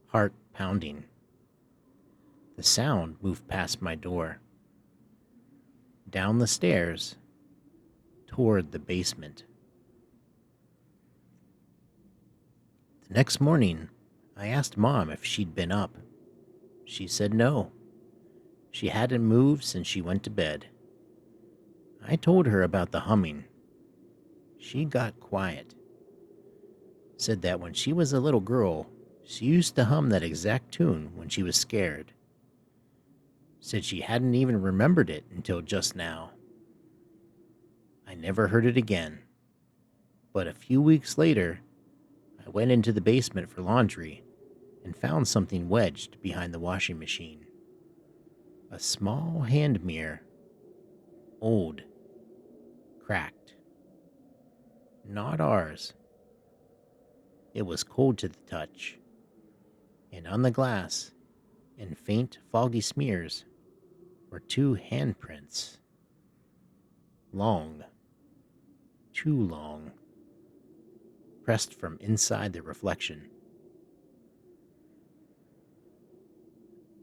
A: heart pounding. The sound moved past my door, down the stairs, toward the basement. The next morning, I asked Mom if she'd been up. She said no. She hadn't moved since she went to bed. I told her about the humming. She got quiet. Said that when she was a little girl, she used to hum that exact tune when she was scared. Said she hadn't even remembered it until just now. I never heard it again. But a few weeks later, I went into the basement for laundry and found something wedged behind the washing machine. A small hand mirror. Old. Cracked. Not ours. It was cold to the touch. And on the glass, in faint, foggy smears, were two handprints. Long. Too long. Pressed from inside the reflection.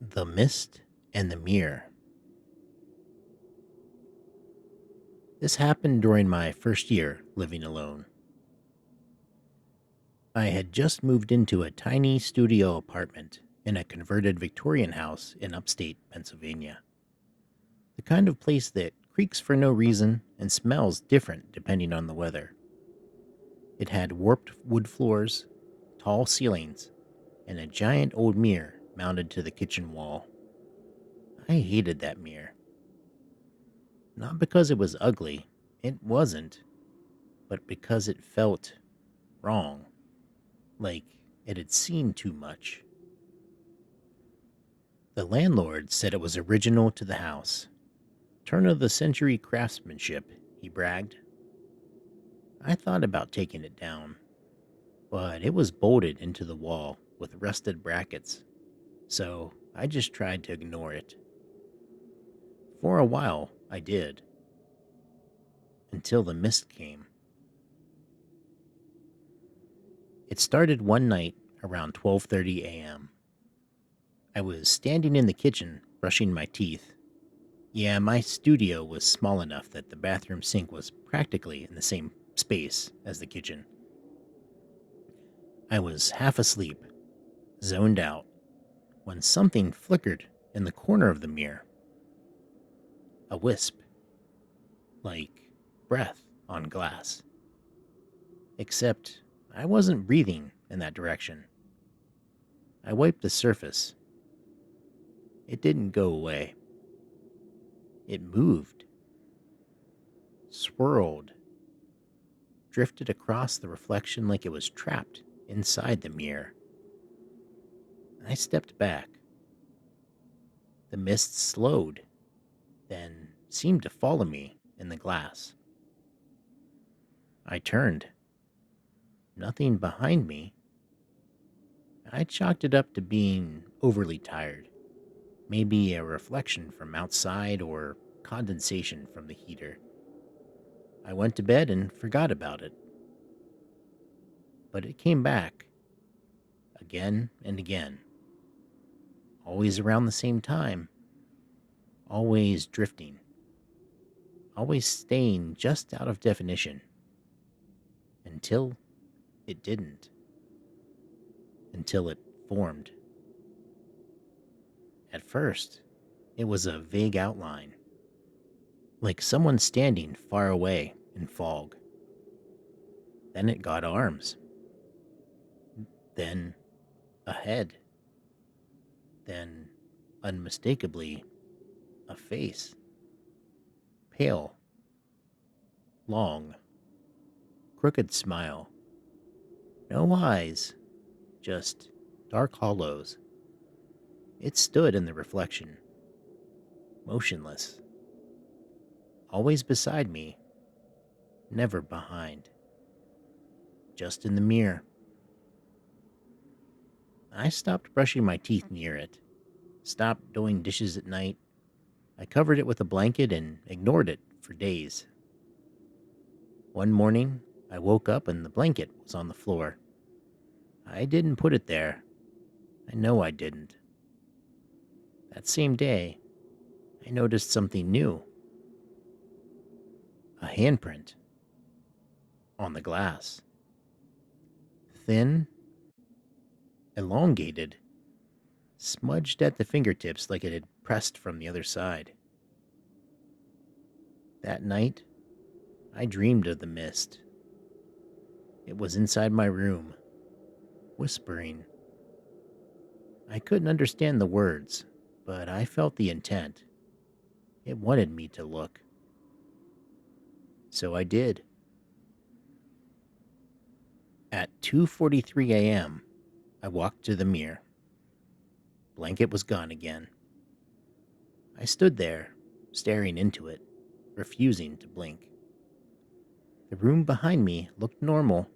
A: The mist and the mirror. This happened during my first year living alone. I had just moved into a tiny studio apartment in a converted Victorian house in upstate Pennsylvania. The kind of place that creaks for no reason and smells different depending on the weather. It had warped wood floors, tall ceilings, and a giant old mirror mounted to the kitchen wall. I hated that mirror. Not because it was ugly, it wasn't, but because it felt wrong, like it had seen too much. The landlord said it was original to the house. Turn-of-the-century craftsmanship, he bragged. I thought about taking it down, but it was bolted into the wall with rusted brackets, so I just tried to ignore it. For a while, I did. Until the mist came. It started one night around 12:30 a.m. I was standing in the kitchen, brushing my teeth. Yeah, my studio was small enough that the bathroom sink was practically in the same space as the kitchen. I was half asleep, zoned out, when something flickered in the corner of the mirror. A wisp. Like breath on glass. Except I wasn't breathing in that direction. I wiped the surface. It didn't go away. It moved. Swirled. Drifted across the reflection like it was trapped inside the mirror. I stepped back. The mist slowed, then seemed to follow me in the glass. I turned. Nothing behind me. I chalked it up to being overly tired. Maybe a reflection from outside or condensation from the heater. I went to bed and forgot about it. But it came back. Again and again. Always around the same time. Always drifting. Always staying just out of definition. Until it didn't. Until it formed. At first, it was a vague outline. Like someone standing far away in fog. Then it got arms. Then a head. Then, unmistakably, a face. Pale. Long. Crooked smile. No eyes. Just dark hollows. It stood in the reflection. Motionless. Always beside me. Never behind. Just in the mirror. I stopped brushing my teeth near it. Stopped doing dishes at night. I covered it with a blanket and ignored it for days. One morning, I woke up and the blanket was on the floor. I didn't put it there. I know I didn't. That same day, I noticed something new, a handprint on the glass. Thin, elongated, smudged at the fingertips like it had pressed from the other side. That night, I dreamed of the mist. It was inside my room, whispering. I couldn't understand the words, but I felt the intent. It wanted me to look. So I did. At 2:43 a.m., I walked to the mirror. Blanket was gone again. I stood there, staring into it, refusing to blink. The room behind me looked normal,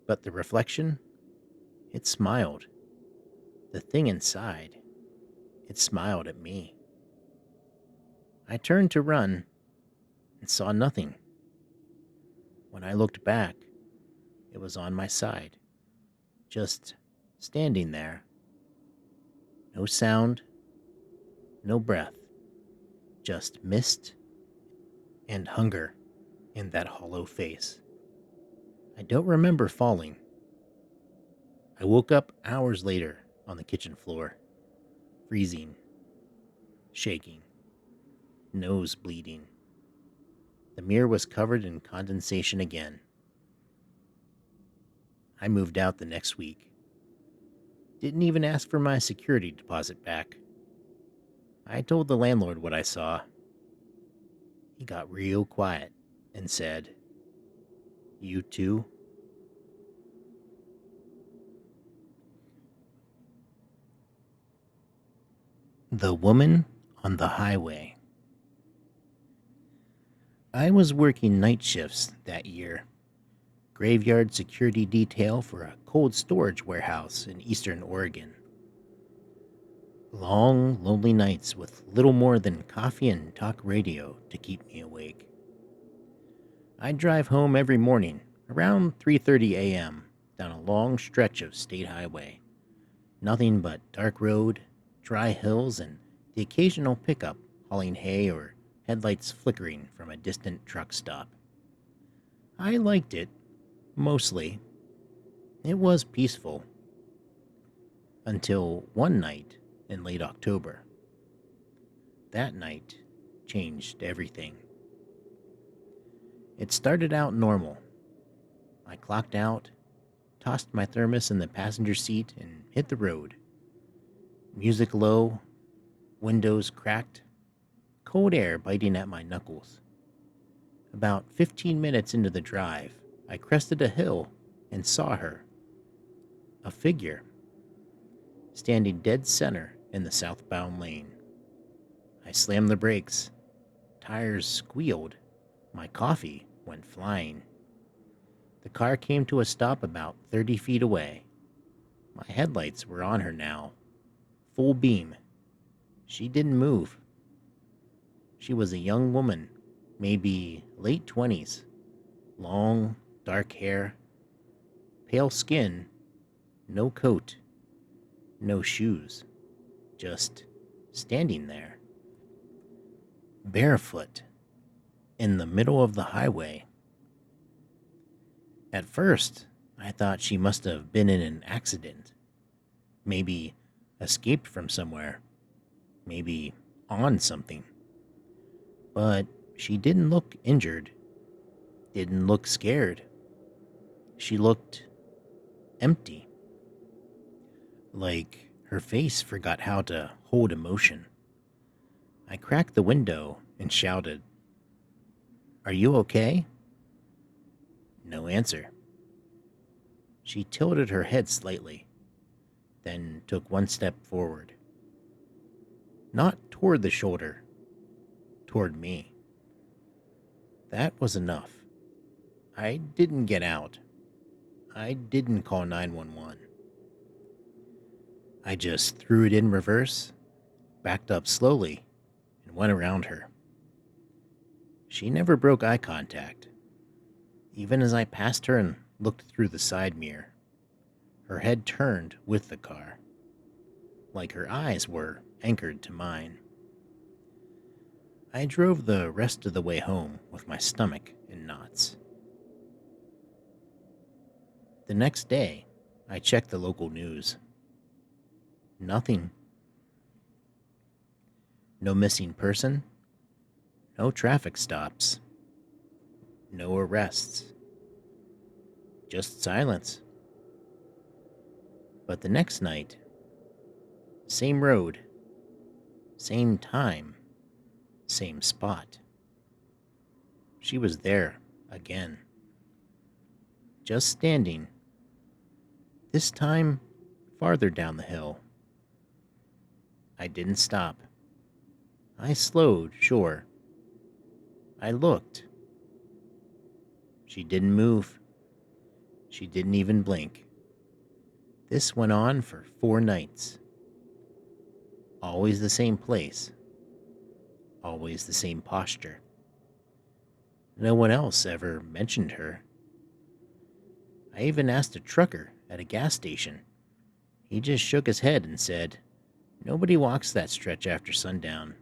A: but the reflection, it smiled. The thing inside, it smiled at me. I turned to run and saw nothing. When I looked back, it was on my side, just standing there. No sound, no breath, just mist and hunger in that hollow face. I don't remember falling. I woke up hours later on the kitchen floor, freezing, shaking, nose bleeding. The mirror was covered in condensation again. I moved out the next week. Didn't even ask for my security deposit back. I told the landlord what I saw. He got real quiet and said, "You too?" The Woman on the Highway. I was working night shifts that year. Graveyard security detail for a cold storage warehouse in eastern Oregon. Long, lonely nights with little more than coffee and talk radio to keep me awake. I'd drive home every morning around 3:30 a.m. down a long stretch of state highway. Nothing but dark road, dry hills, and the occasional pickup hauling hay or headlights flickering from a distant truck stop. I liked it, mostly. It was peaceful. Until one night in late October. That night changed everything. It started out normal. I clocked out, tossed my thermos in the passenger seat, and hit the road. Music low, windows cracked, cold air biting at my knuckles. About 15 minutes into the drive, I crested a hill and saw her. A figure, standing dead center in the southbound lane. I slammed the brakes. Tires squealed. My coffee went flying. The car came to a stop about 30 feet away. My headlights were on her now, full beam. She didn't move. She was a young woman, maybe late 20s. Long, dark hair, pale skin, no coat, no shoes, just standing there. Barefoot, in the middle of the highway. At first, I thought she must have been in an accident. Maybe escaped from somewhere. Maybe on something. But she didn't look injured. Didn't look scared. She looked empty. Like her face forgot how to hold emotion. I cracked the window and shouted, "Are you okay?" No answer. She tilted her head slightly, then took one step forward. Not toward the shoulder, toward me. That was enough. I didn't get out. I didn't call 911. I just threw it in reverse, backed up slowly, went around her. She never broke eye contact. Even as I passed her and looked through the side mirror, her head turned with the car, like her eyes were anchored to mine. I drove the rest of the way home with my stomach in knots. The next day, I checked the local news. Nothing. No missing person. No traffic stops. No arrests. Just silence. But the next night, same road, same time, same spot. She was there again. Just standing. This time, farther down the hill. I didn't stop. I slowed, sure. I looked. She didn't move. She didn't even blink. This went on for 4 nights. Always the same place. Always the same posture. No one else ever mentioned her. I even asked a trucker at a gas station. He just shook his head and said, "Nobody walks that stretch after sundown.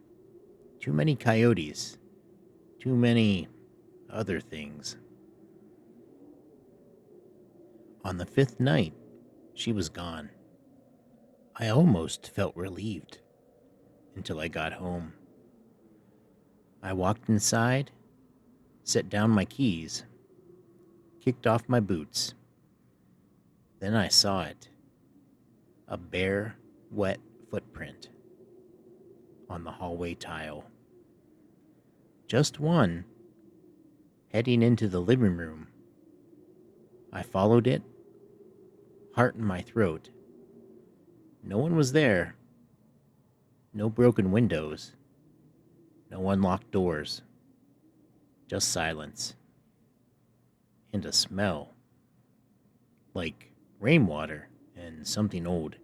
A: Too many coyotes. Too many other things." On the 5th night, she was gone. I almost felt relieved until I got home. I walked inside, set down my keys, kicked off my boots. Then I saw it. A bare, wet footprint on the hallway tile. Just one, heading into the living room. I followed it, heart in my throat. No one was there. No broken windows. No unlocked doors. Just silence. And a smell. Like rainwater and something old.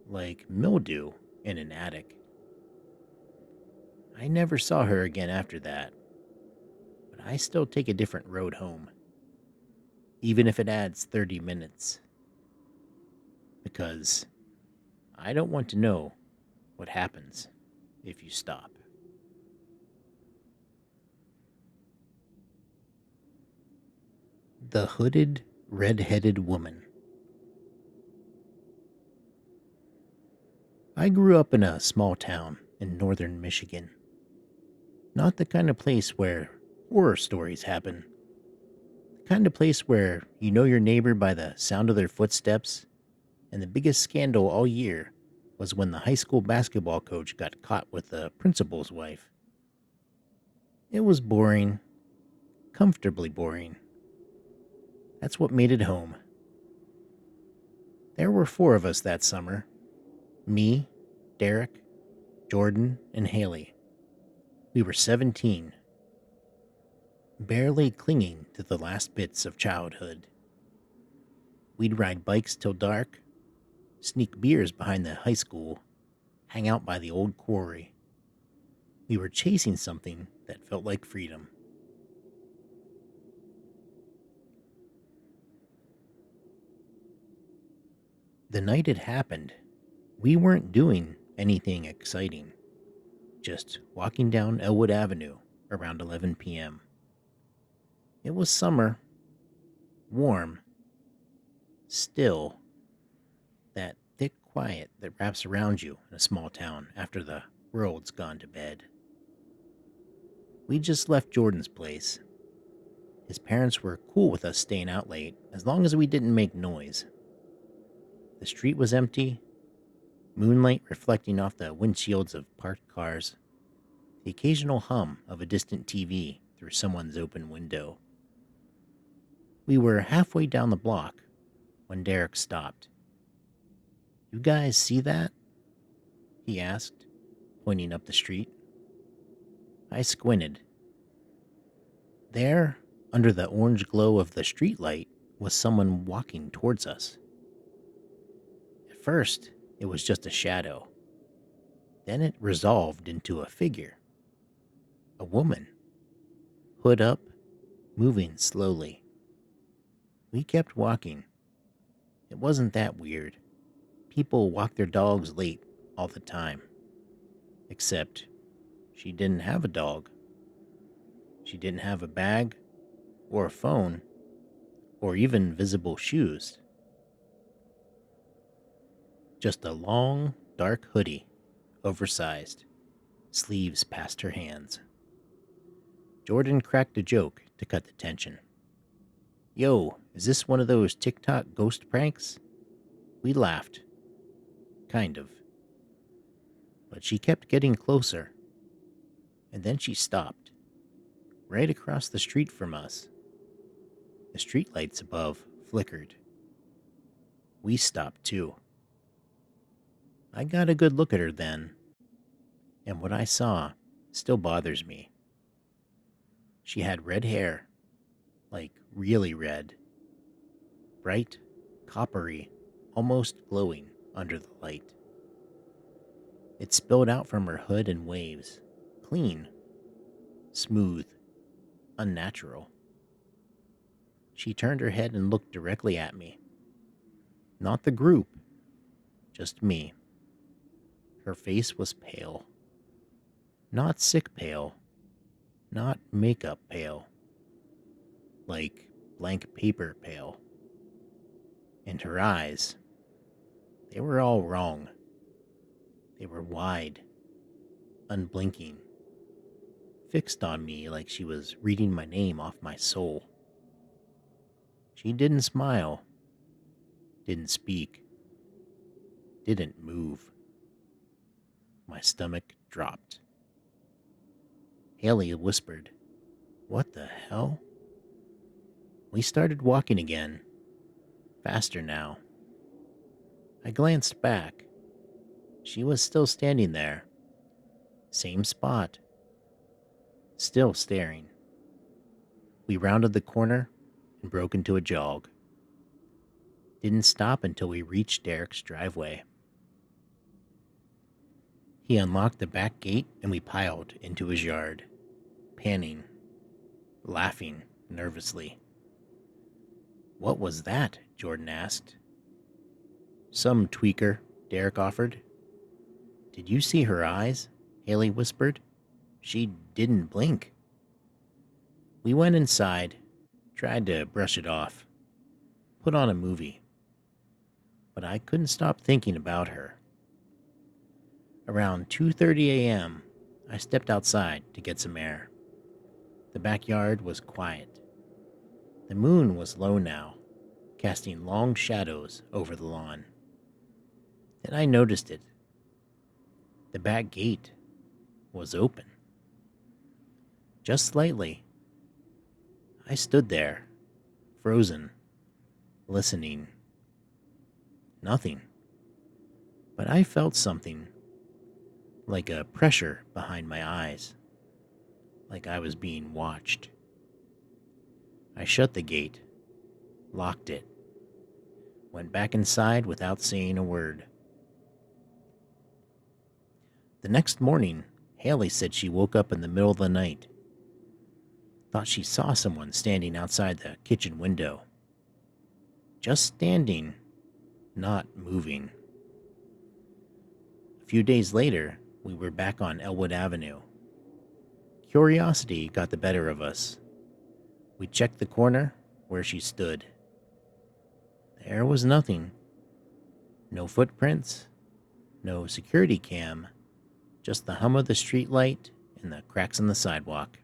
A: Like mildew in an attic. I never saw her again after that. But I still take a different road home. Even if it adds 30 minutes. Because I don't want to know what happens if you stop. The Hooded, Red-Headed Woman. I grew up in a small town in northern Michigan. Not the kind of place where horror stories happen. The kind of place where you know your neighbor by the sound of their footsteps, and the biggest scandal all year was when the high school basketball coach got caught with the principal's wife. It was boring. Comfortably boring. That's what made it home. There were 4 of us that summer. Me, Derek, Jordan, and Haley. We were 17. Barely clinging to the last bits of childhood. We'd ride bikes till dark, sneak beers behind the high school, hang out by the old quarry. We were chasing something that felt like freedom. The night it happened, we weren't doing anything exciting. Just walking down Elwood Avenue around 11 p.m. It was summer, warm, still, that thick quiet that wraps around you in a small town after the world's gone to bed. We just left Jordan's place. His parents were cool with us staying out late as long as we didn't make noise. The street was empty, moonlight reflecting off the windshields of parked cars, the occasional hum of a distant TV through someone's open window. We were halfway down the block when Derek stopped. "You guys see that?" he asked, pointing up the street. I squinted. There, under the orange glow of the streetlight, was someone walking towards us. At first, it was just a shadow. Then it resolved into a figure, a woman, hood up, moving slowly. We kept walking. It wasn't that weird. People walk their dogs late all the time. Except she didn't have a dog. She didn't have a bag, or a phone, or even visible shoes. Just a long, dark hoodie, oversized, sleeves past her hands. Jordan cracked a joke to cut the tension. Yo, is this one of those TikTok ghost pranks? We laughed. Kind of. But she kept getting closer. And then she stopped. Right across the street from us. The streetlights above flickered. We stopped too. I got a good look at her then. And what I saw still bothers me. She had red hair. Like really red. Bright, coppery, almost glowing under the light. It spilled out from her hood in waves, clean, smooth, unnatural. She turned her head and looked directly at me. Not the group, just me. Her face was pale. Not sick pale, not makeup pale. Like blank paper pale. And her eyes, they were all wrong. They were wide, unblinking, fixed on me like she was reading my name off my soul. She didn't smile, didn't speak, didn't move. My stomach dropped. Haley whispered, "What the hell?" We started walking again, faster now. I glanced back. She was still standing there. Same spot. Still staring. We rounded the corner and broke into a jog. Didn't stop until we reached Derek's driveway. He unlocked the back gate and we piled into his yard, panning, laughing nervously. "What was that?" Jordan asked. "Some tweaker," Derek offered. "Did you see her eyes?" Haley whispered. "She didn't blink." We went inside, tried to brush it off, put on a movie. But I couldn't stop thinking about her. Around 2:30 a.m., I stepped outside to get some air. The backyard was quiet. The moon was low now, casting long shadows over the lawn. Then I noticed it. The back gate was open. Just slightly. I stood there, frozen, listening. Nothing. But I felt something, like a pressure behind my eyes, like I was being watched. I shut the gate, locked it, went back inside without saying a word. The next morning, Haley said she woke up in the middle of the night. Thought she saw someone standing outside the kitchen window. Just standing, not moving. A few days later, we were back on Elwood Avenue. Curiosity got the better of us. We checked the corner where she stood. There was nothing. No footprints, no security cam, just the hum of the streetlight and the cracks in the sidewalk.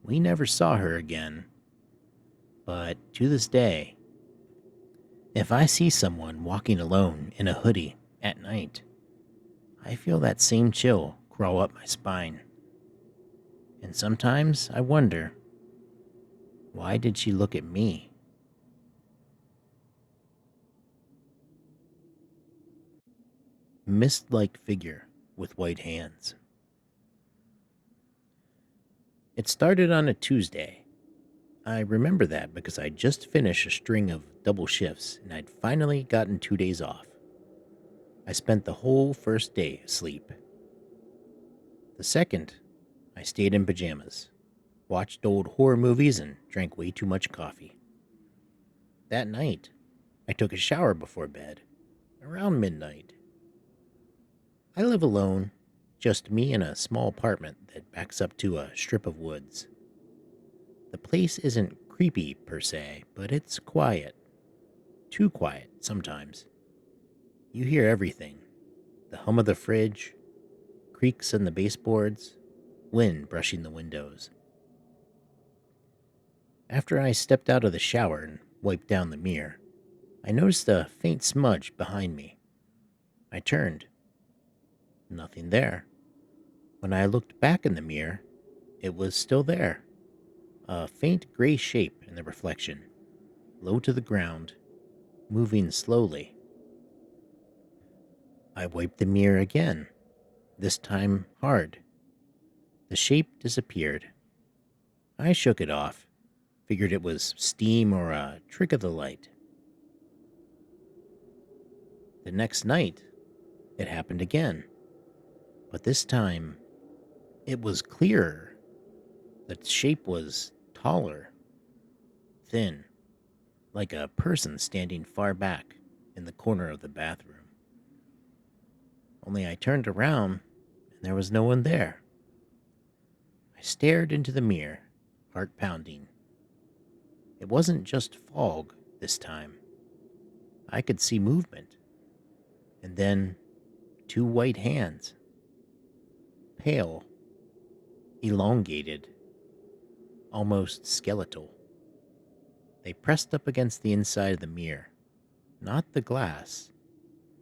A: We never saw her again. But to this day, if I see someone walking alone in a hoodie at night, I feel that same chill crawl up my spine. And sometimes I wonder, why did she look at me? Mist-like figure with white hands. It started on a Tuesday. I remember that because I'd just finished a string of double shifts and I'd finally gotten 2 days off. I spent the whole first day asleep. The second, I stayed in pajamas, watched old horror movies, and drank way too much coffee. That night, I took a shower before bed, around midnight. I live alone, just me in a small apartment that backs up to a strip of woods. The place isn't creepy per se, but it's quiet. Too quiet sometimes. You hear everything: the hum of the fridge, creaks in the baseboards, wind brushing the windows. After I stepped out of the shower and wiped down the mirror, I noticed a faint smudge behind me. I turned. Nothing there. When I looked back in the mirror, it was still there. A faint gray shape in the reflection, low to the ground, moving slowly. I wiped the mirror again, this time hard. The shape disappeared. I shook it off, figured it was steam or a trick of the light. The next night, it happened again, but this time it was clearer. The shape was taller, thin, like a person standing far back in the corner of the bathroom. Only I turned around and there was no one there. I stared into the mirror, heart pounding. It wasn't just fog this time. I could see movement. And then 2 white hands. Pale, elongated, almost skeletal. They pressed up against the inside of the mirror, not the glass,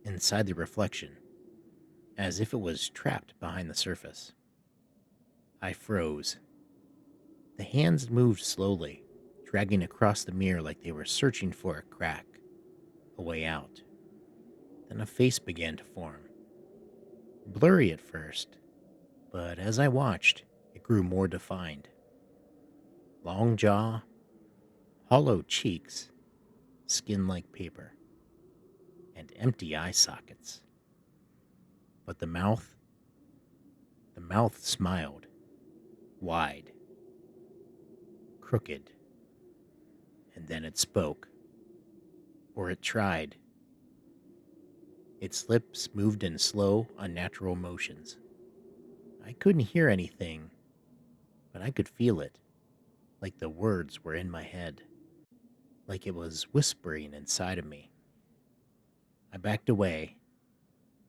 A: inside the reflection, as if it was trapped behind the surface. I froze. The hands moved slowly, dragging across the mirror like they were searching for a crack, a way out. Then a face began to form. Blurry at first, but as I watched, it grew more defined. Long jaw, hollow cheeks, skin like paper, and empty eye sockets. But the mouth smiled, wide, crooked, and then it spoke. Or it tried. Its lips moved in slow, unnatural motions. I couldn't hear anything, but I could feel it, like the words were in my head, like it was whispering inside of me. I backed away,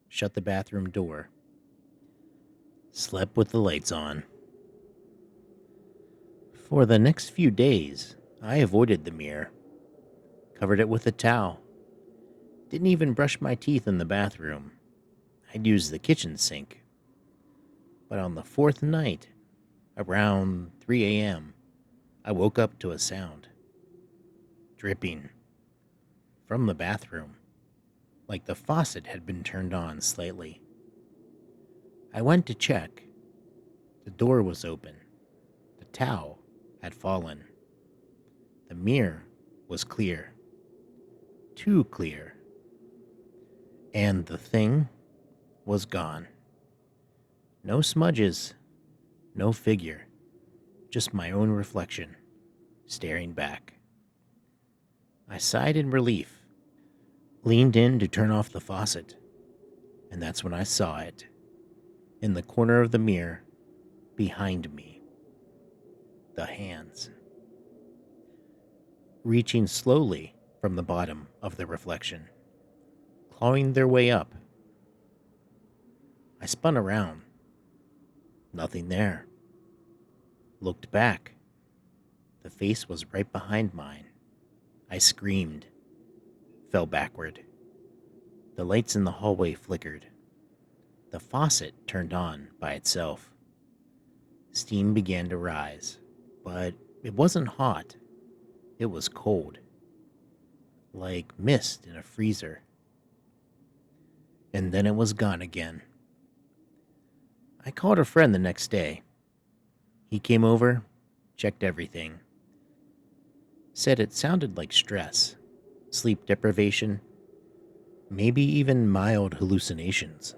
A: shut the bathroom door, slept with the lights on. For the next few days, I avoided the mirror, covered it with a towel, didn't even brush my teeth in the bathroom. I'd use the kitchen sink. But on the 4th night, around 3 a.m., I woke up to a sound. Dripping. From the bathroom. Like the faucet had been turned on slightly. I went to check. The door was open. The towel had fallen. The mirror was clear. Too clear. And the thing was gone. No smudges, no figure, just my own reflection, staring back. I sighed in relief, leaned in to turn off the faucet, and that's when I saw it, in the corner of the mirror, behind me. The hands. Reaching slowly from the bottom of the reflection, clawing their way up. I spun around. Nothing there. Looked back. The face was right behind mine. I screamed. Fell backward. The lights in the hallway flickered. The faucet turned on by itself. Steam began to rise, but it wasn't hot. It was cold. Like mist in a freezer. And then it was gone again. I called a friend the next day. He came over, checked everything. Said it sounded like stress, sleep deprivation, maybe even mild hallucinations.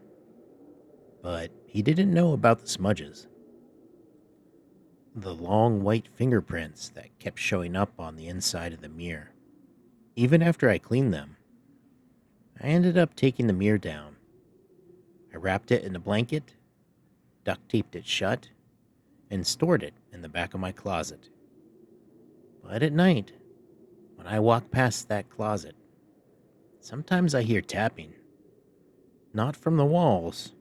A: But he didn't know about the smudges, the long white fingerprints that kept showing up on the inside of the mirror. Even after I cleaned them, I ended up taking the mirror down. I wrapped it in a blanket, duct taped it shut, and stored it in the back of my closet. But at night, when I walk past that closet, sometimes I hear tapping, not from the walls,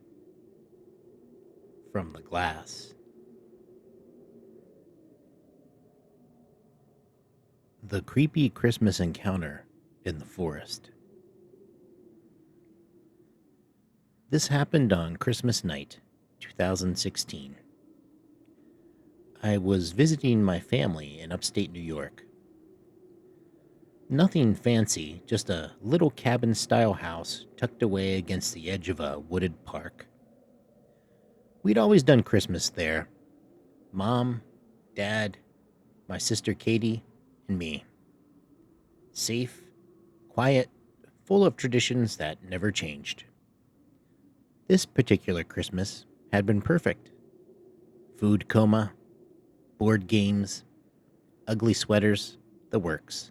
A: from the glass. The creepy Christmas encounter in the forest. This happened on Christmas night, 2016. I was visiting my family in upstate New York. Nothing fancy, just a little cabin style house tucked away against the edge of a wooded park. We'd always done Christmas there. Mom, Dad, my sister Katie, and me. Safe, quiet, full of traditions that never changed. This particular Christmas had been perfect. Food coma, board games, ugly sweaters, the works.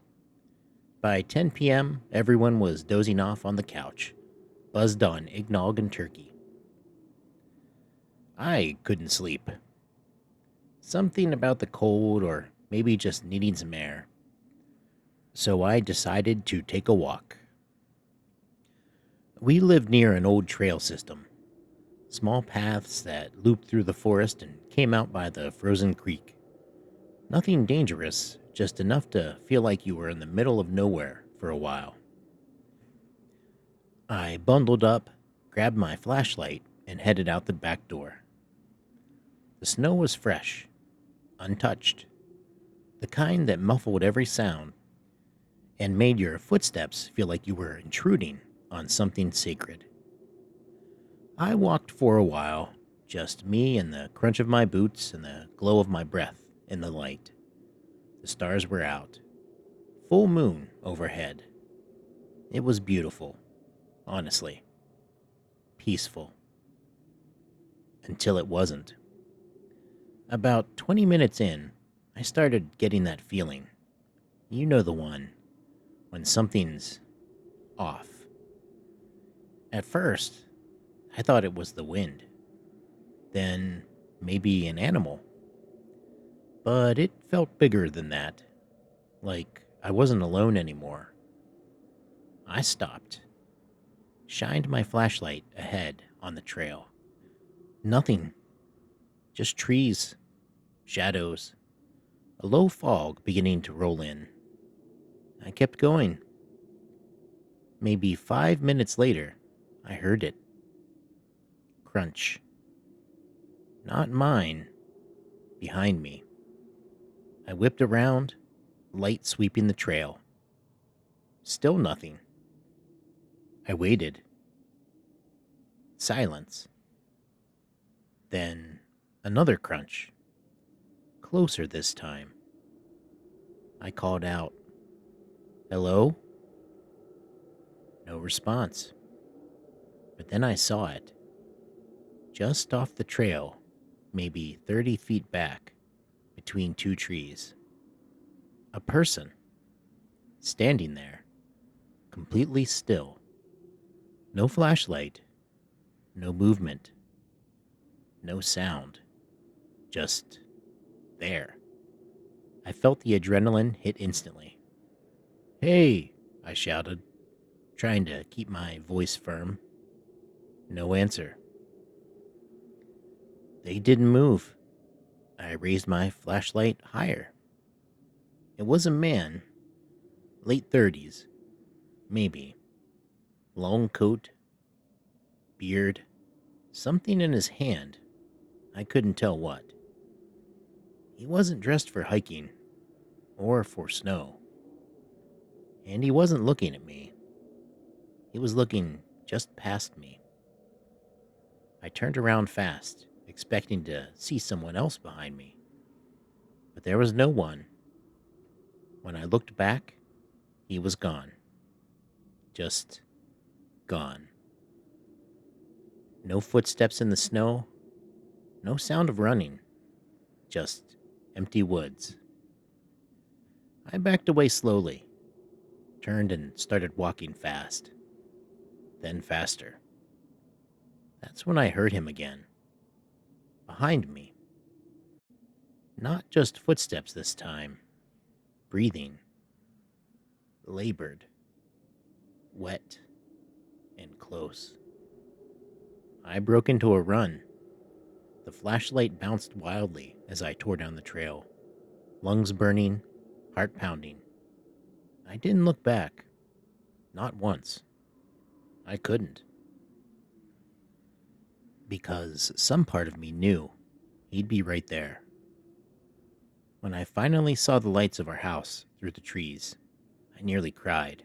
A: By 10 p.m., everyone was dozing off on the couch, buzzed on eggnog and turkey. I couldn't sleep. Something about the cold, or maybe just needing some air. So I decided to take a walk. We lived near an old trail system, small paths that looped through the forest and came out by the frozen creek. Nothing dangerous, just enough to feel like you were in the middle of nowhere for a while. I bundled up, grabbed my flashlight, and headed out the back door. The snow was fresh, untouched, the kind that muffled every sound and made your footsteps feel like you were intruding on something sacred. I walked for a while, just me and the crunch of my boots and the glow of my breath in the light. The stars were out, full moon overhead. It was beautiful, honestly, peaceful, until it wasn't. About 20 minutes in, I started getting that feeling. You know the one, when something's off. At first, I thought it was the wind, then maybe an animal. But it felt bigger than that, like I wasn't alone anymore. I stopped, shined my flashlight ahead on the trail. Nothing, just trees, shadows, a low fog beginning to roll in. I kept going. Maybe 5 minutes later, I heard it. Crunch. Not mine, behind me. I whipped around, light sweeping the trail. Still nothing. I waited. Silence. Then another crunch. Closer this time. I called out, "Hello?" No response. But then I saw it. Just off the trail, maybe 30 feet back, between two trees. A person. Standing there. Completely still. No flashlight. No movement. No sound. Just there. I felt the adrenaline hit instantly. "Hey!" I shouted, trying to keep my voice firm. No answer. They didn't move. I raised my flashlight higher. It was a man, late 30s, maybe. Long coat, beard, something in his hand. I couldn't tell what. He wasn't dressed for hiking or for snow. And he wasn't looking at me. He was looking just past me. I turned around fast, expecting to see someone else behind me. But there was no one. When I looked back, he was gone. Just Gone. No footsteps in the snow, no sound of running, just empty woods. I backed away slowly, turned and started walking fast, then faster. That's when I heard him again, behind me. Not just footsteps this time, breathing, labored, wet, and close. I broke into a run. The flashlight bounced wildly as I tore down the trail, lungs burning, heart pounding. I didn't look back. Not once. I couldn't. Because some part of me knew he'd be right there. When I finally saw the lights of our house through the trees, I nearly cried.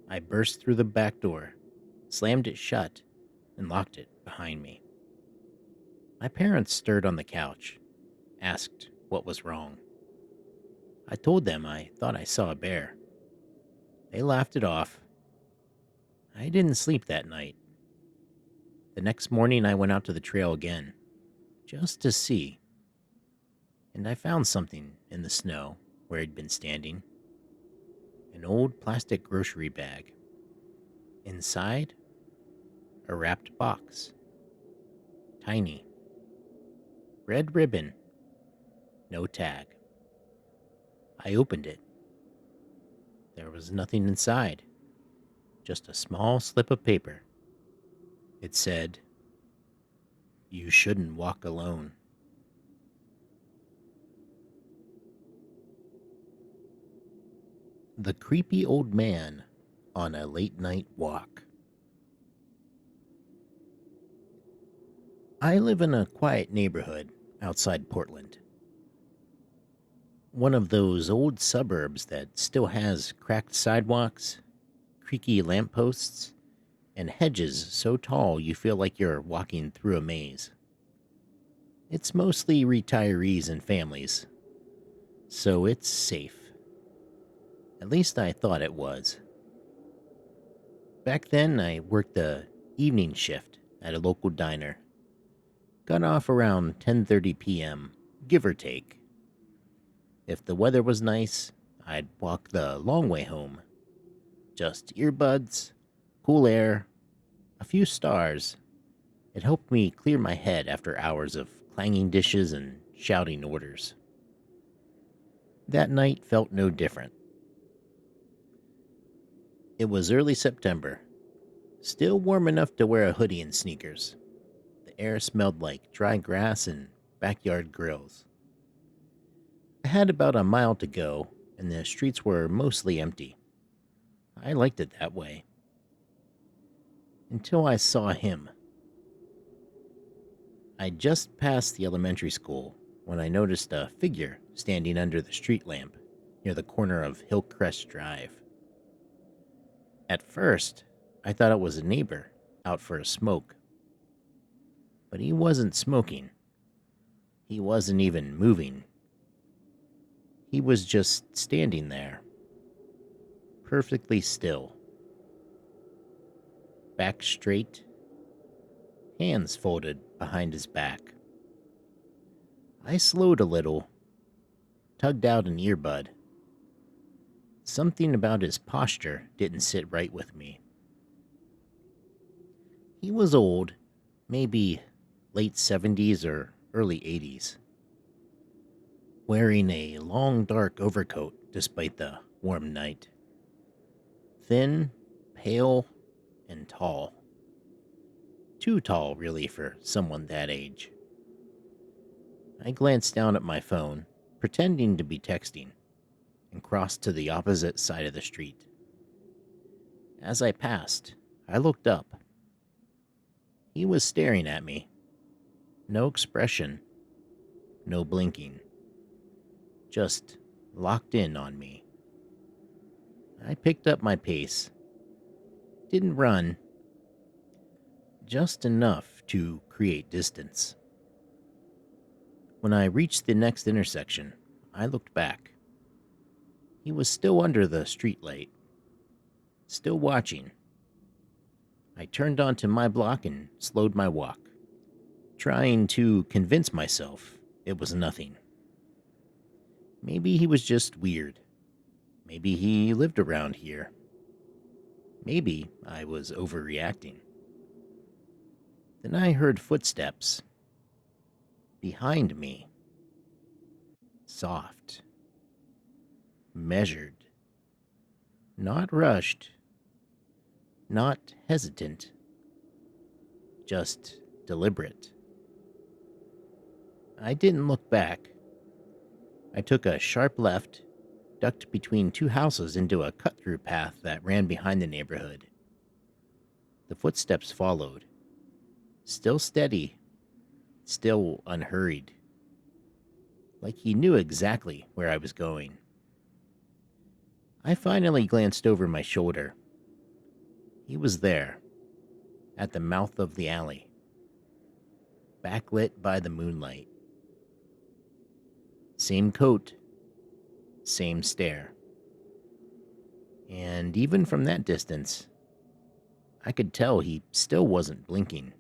A: I burst through the back door, slammed it shut, and locked it behind me. My parents stirred on the couch, asked what was wrong. I told them I thought I saw a bear. They laughed it off. I didn't sleep that night. The next morning I went out to the trail again, just to see. And I found something in the snow where he'd been standing. An old plastic grocery bag. Inside, a wrapped box. Tiny. Red ribbon. No tag. I opened it. There was nothing inside. Just a small slip of paper. It said, "You shouldn't walk alone." The creepy old man on a late night walk. I live in a quiet neighborhood outside Portland. One of those old suburbs that still has cracked sidewalks, creaky lampposts, and hedges so tall you feel like you're walking through a maze. It's mostly retirees and families, so it's safe. At least I thought it was. Back then, I worked the evening shift at a local diner. Got off around 10:30 p.m., give or take. If the weather was nice, I'd walk the long way home. Just earbuds, cool air, a few stars. It helped me clear my head after hours of clanging dishes and shouting orders. That night felt no different. It was early September, still warm enough to wear a hoodie and sneakers. The air smelled like dry grass and backyard grills. I had about a mile to go, and the streets were mostly empty. I liked it that way. Until I saw him. I'd just passed the elementary school when I noticed a figure standing under the street lamp near the corner of Hillcrest Drive. At first, I thought it was a neighbor out for a smoke. But he wasn't smoking. He wasn't even moving. He was just standing there, perfectly still. Back straight, hands folded behind his back. I slowed a little, tugged out an earbud. Something about his posture didn't sit right with me. He was old, maybe late 70s or early 80s, wearing a long dark overcoat despite the warm night. Thin, pale, and tall. Too tall, really, for someone that age. I glanced down at my phone, pretending to be texting, and crossed to the opposite side of the street. As I passed, I looked up. He was staring at me. No expression, no blinking. Just locked in on me. I picked up my pace. Didn't run. Just enough to create distance. When I reached the next intersection, I looked back. He was still under the streetlight, still watching. I turned onto my block and slowed my walk, trying to convince myself it was nothing. Maybe he was just weird. Maybe he lived around here. Maybe I was overreacting. Then I heard footsteps behind me. Soft, measured, not rushed, not hesitant, just deliberate. I didn't look back. I took a sharp left, ducked between two houses into a cut-through path that ran behind the neighborhood. The footsteps followed, still steady, still unhurried, like he knew exactly where I was going. I finally glanced over my shoulder. He was there, at the mouth of the alley, backlit by the moonlight. Same coat, same stare. And even from that distance, I could tell he still wasn't blinking.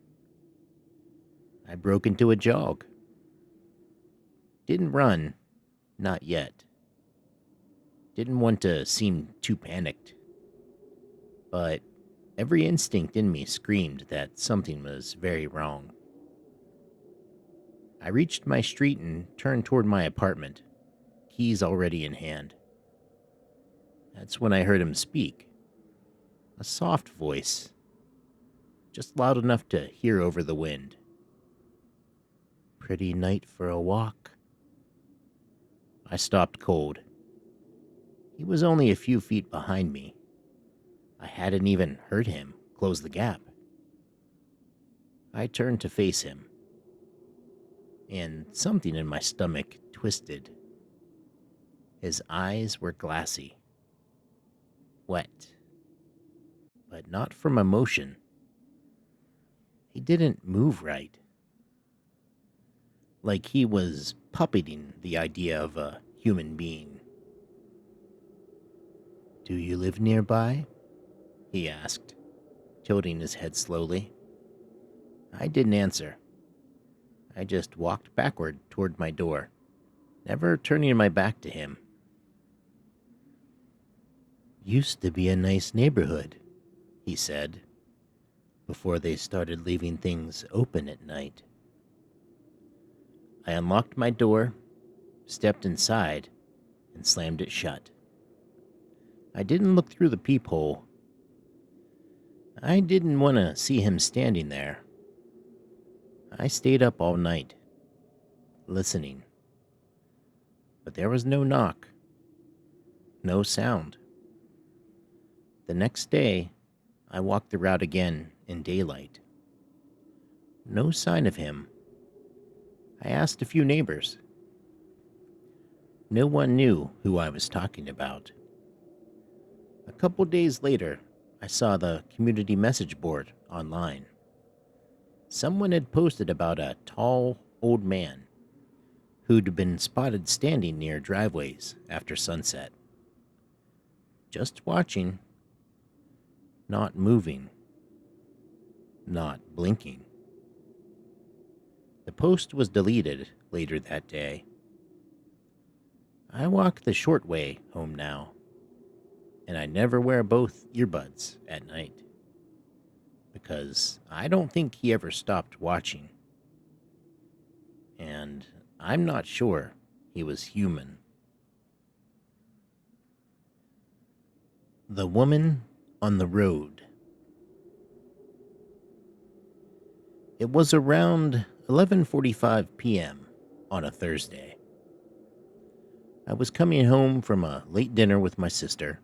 A: I broke into a jog. Didn't run, not yet. Didn't want to seem too panicked. But every instinct in me screamed that something was very wrong. I reached my street and turned toward my apartment, keys already in hand. That's when I heard him speak. A soft voice, just loud enough to hear over the wind. Pretty night for a walk. I stopped cold. He was only a few feet behind me. I hadn't even heard him close the gap. I turned to face him, and something in my stomach twisted. His eyes were glassy, wet, but not from emotion. He didn't move right. Like he was puppeting the idea of a human being. Do you live nearby? He asked, tilting his head slowly. I didn't answer. I just walked backward toward my door, never turning my back to him. Used to be a nice neighborhood, he said, before they started leaving things open at night. I unlocked my door, stepped inside, and slammed it shut. I didn't look through the peephole. I didn't want to see him standing there. I stayed up all night, listening. But there was no knock, no sound. The next day, I walked the route again in daylight. No sign of him. I asked a few neighbors. No one knew who I was talking about. A couple days later, I saw the community message board online. Someone had posted about a tall, old man who'd been spotted standing near driveways after sunset. Just watching, not moving, not blinking. The post was deleted later that day. I walk the short way home now, and I never wear both earbuds at night, because I don't think he ever stopped watching. And I'm not sure he was human. The Woman on the Road. It was around 11:45 p.m. on a Thursday. I was coming home from a late dinner with my sister.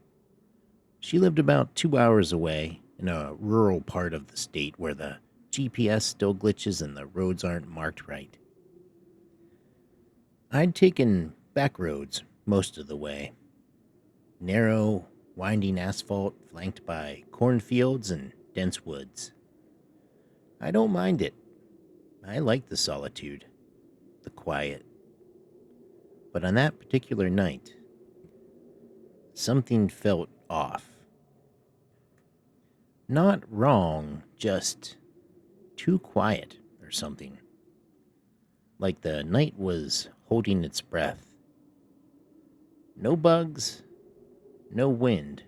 A: She lived about 2 hours away in a rural part of the state where the GPS still glitches and the roads aren't marked right. I'd taken back roads most of the way. Narrow, winding asphalt flanked by cornfields and dense woods. I don't mind it. I like the solitude, the quiet. But on that particular night, something felt off. Not wrong, just too quiet or something. Like the night was holding its breath. No bugs, no wind,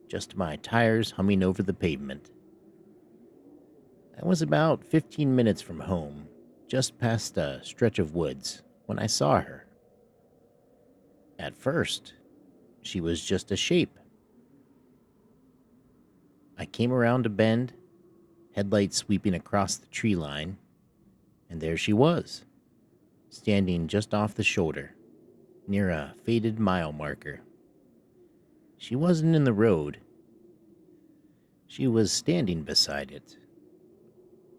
A: just my tires humming over the pavement. I was about 15 minutes from home, just past a stretch of woods, when I saw her. At first, she was just a shape. I came around a bend, headlights sweeping across the tree line, and there she was, standing just off the shoulder, near a faded mile marker. She wasn't in the road. She was standing beside it,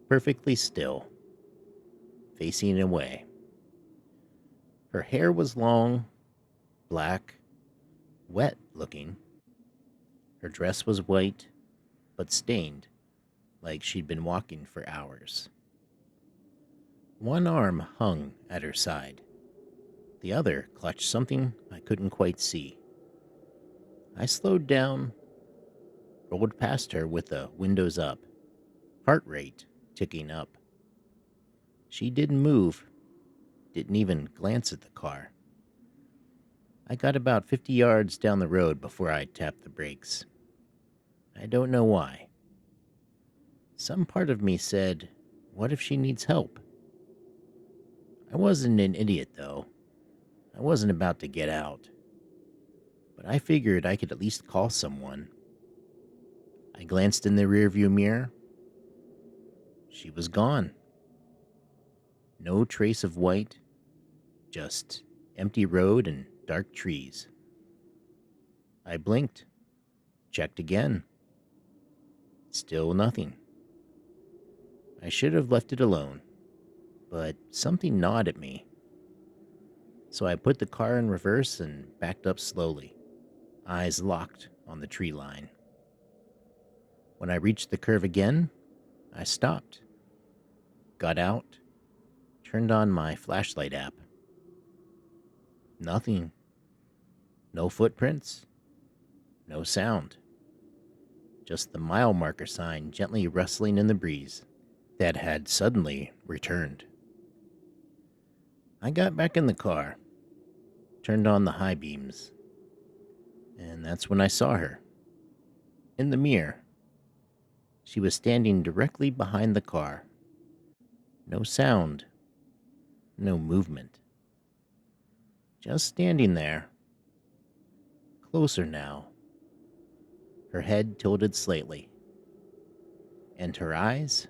A: perfectly still, facing away. Her hair was long, black, wet looking. Her dress was white, but stained, like she'd been walking for hours. One arm hung at her side. The other clutched something I couldn't quite see. I slowed down, rolled past her with the windows up, heart rate ticking up. She didn't move, didn't even glance at the car. I got about 50 yards down the road before I tapped the brakes. I don't know why. Some part of me said, what if she needs help? I wasn't an idiot, though. I wasn't about to get out. But I figured I could at least call someone. I glanced in the rearview mirror. She was gone. No trace of white, just empty road and dark trees. I blinked, checked again. Still nothing. I should have left it alone, but something gnawed at me. So I put the car in reverse and backed up slowly, eyes locked on the tree line. When I reached the curve again, I stopped, got out, turned on my flashlight app. Nothing. No footprints. No sound. Just the mile marker sign gently rustling in the breeze that had suddenly returned. I got back in the car, turned on the high beams, and that's when I saw her. In the mirror. She was standing directly behind the car. No sound. No movement. Just standing there. Closer now. Her head tilted slightly. And her eyes?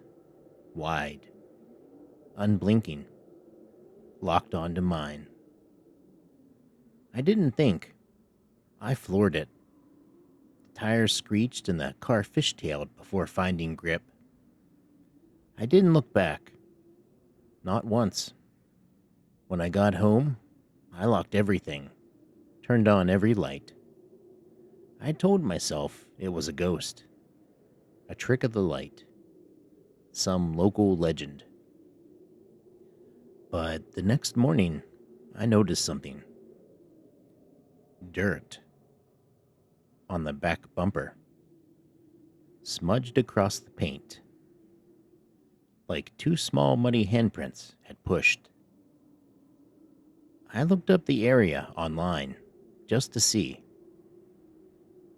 A: Wide. Unblinking. Locked onto mine. I didn't think. I floored it. The tires screeched and the car fishtailed before finding grip. I didn't look back. Not once. When I got home, I locked everything, turned on every light. I told myself it was a ghost, a trick of the light, some local legend. But the next morning, I noticed something. Dirt on the back bumper, smudged across the paint, like two small muddy handprints had pushed. I looked up the area online just to see.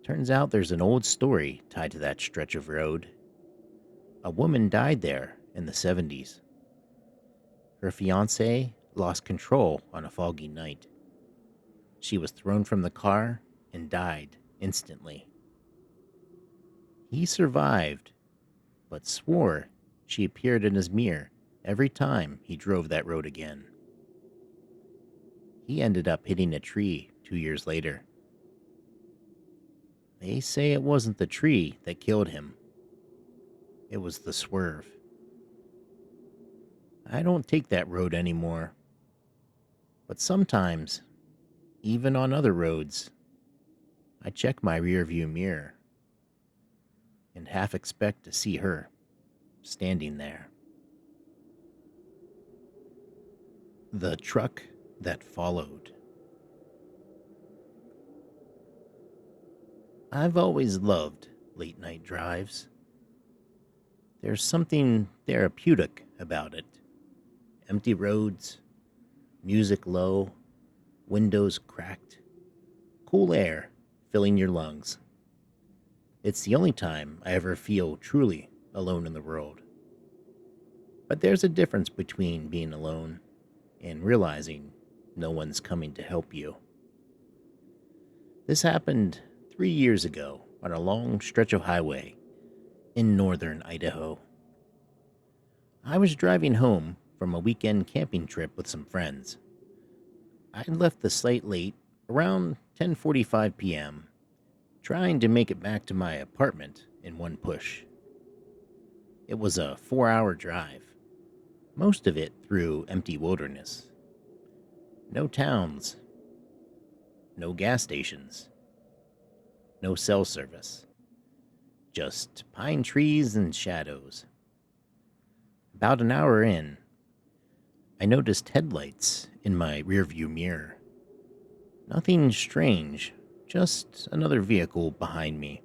A: Turns out there's an old story tied to that stretch of road. A woman died there in the 70s. Her fiancé lost control on a foggy night. She was thrown from the car and died instantly. He survived, but swore she appeared in his mirror every time he drove that road again. He ended up hitting a tree 2 years later. They say it wasn't the tree that killed him. It was the swerve. I don't take that road anymore. But sometimes, even on other roads, I check my rearview mirror and half expect to see her standing there. The truck that followed. I've always loved late night drives. There's something therapeutic about it. Empty roads, music low, windows cracked, cool air filling your lungs. It's the only time I ever feel truly alone in the world. But there's a difference between being alone and realizing no one's coming to help you. This happened 3 years ago on a long stretch of highway in northern Idaho. I was driving home from a weekend camping trip with some friends. I left the site late, around 10:45 p.m., trying to make it back to my apartment in one push. It was a 4-hour drive, most of it through empty wilderness. No towns, no gas stations, no cell service, just pine trees and shadows. About an hour in, I noticed headlights in my rearview mirror. Nothing strange, just another vehicle behind me.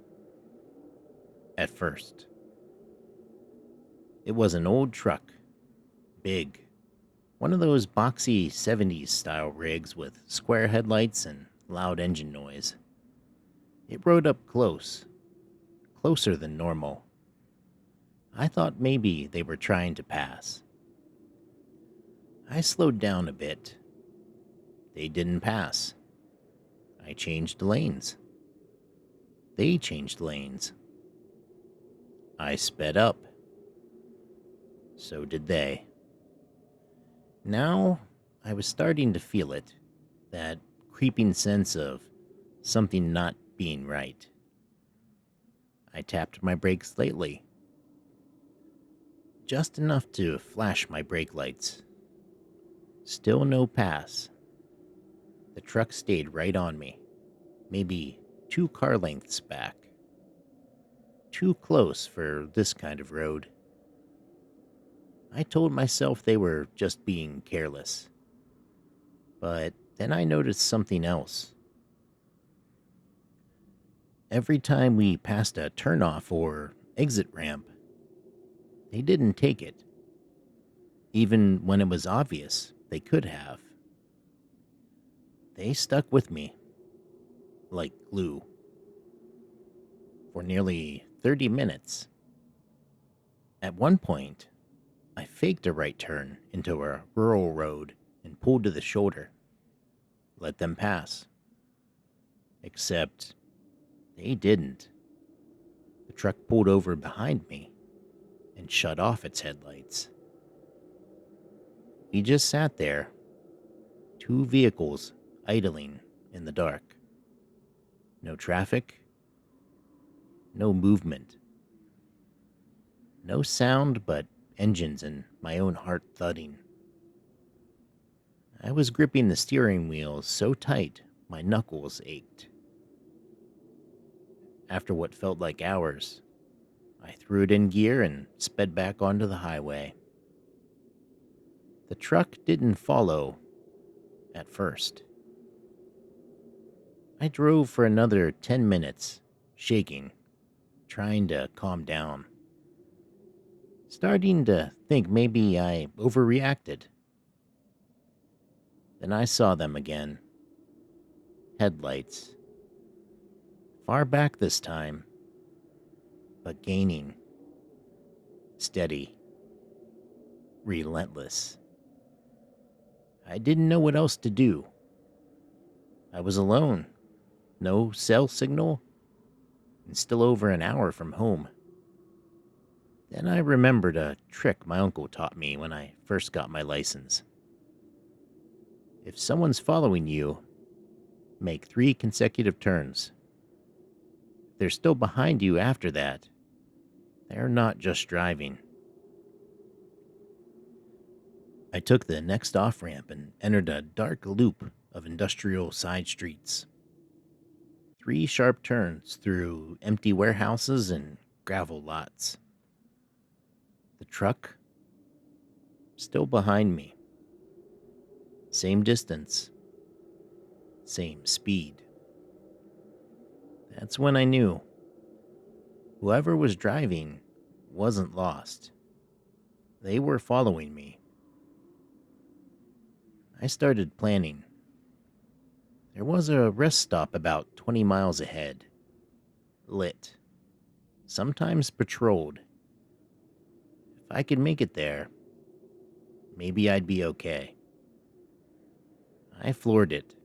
A: At first, it was an old truck, big, one of those boxy 70s style rigs with square headlights and loud engine noise. It rode up close, closer than normal. I thought maybe they were trying to pass. I slowed down a bit. They didn't pass. I changed lanes. They changed lanes. I sped up. So did they. Now, I was starting to feel it, that creeping sense of something not being right. I tapped my brakes lightly, just enough to flash my brake lights. Still no pass. The truck stayed right on me, maybe 2 car lengths back. Too close for this kind of road. I told myself they were just being careless. But then I noticed something else. Every time we passed a turnoff or exit ramp, they didn't take it. Even when it was obvious they could have. They stuck with me, like glue, for nearly 30 minutes. At one point, I faked a right turn into a rural road and pulled to the shoulder. Let them pass. Except they didn't. The truck pulled over behind me and shut off its headlights. We just sat there, 2 vehicles idling in the dark. No traffic, no movement. No sound but engines and my own heart thudding. I was gripping the steering wheel so tight my knuckles ached. After what felt like hours, I threw it in gear and sped back onto the highway. The truck didn't follow at first. I drove for another 10 minutes, shaking, trying to calm down. Starting to think maybe I overreacted. Then I saw them again. Headlights. Far back this time, but gaining. Steady. Relentless. I didn't know what else to do. I was alone. No cell signal, and still over an hour from home. Then I remembered a trick my uncle taught me when I first got my license. If someone's following you, make 3 consecutive turns. If they're still behind you after that, they're not just driving. I took the next off-ramp and entered a dark loop of industrial side streets. 3 sharp turns through empty warehouses and gravel lots. The truck, still behind me. Same distance, same speed. That's when I knew Whoever was driving wasn't lost. They were following me. I started planning. There was a rest stop about 20 miles ahead. Lit. Sometimes patrolled. If I could make it there, maybe I'd be okay. I floored it.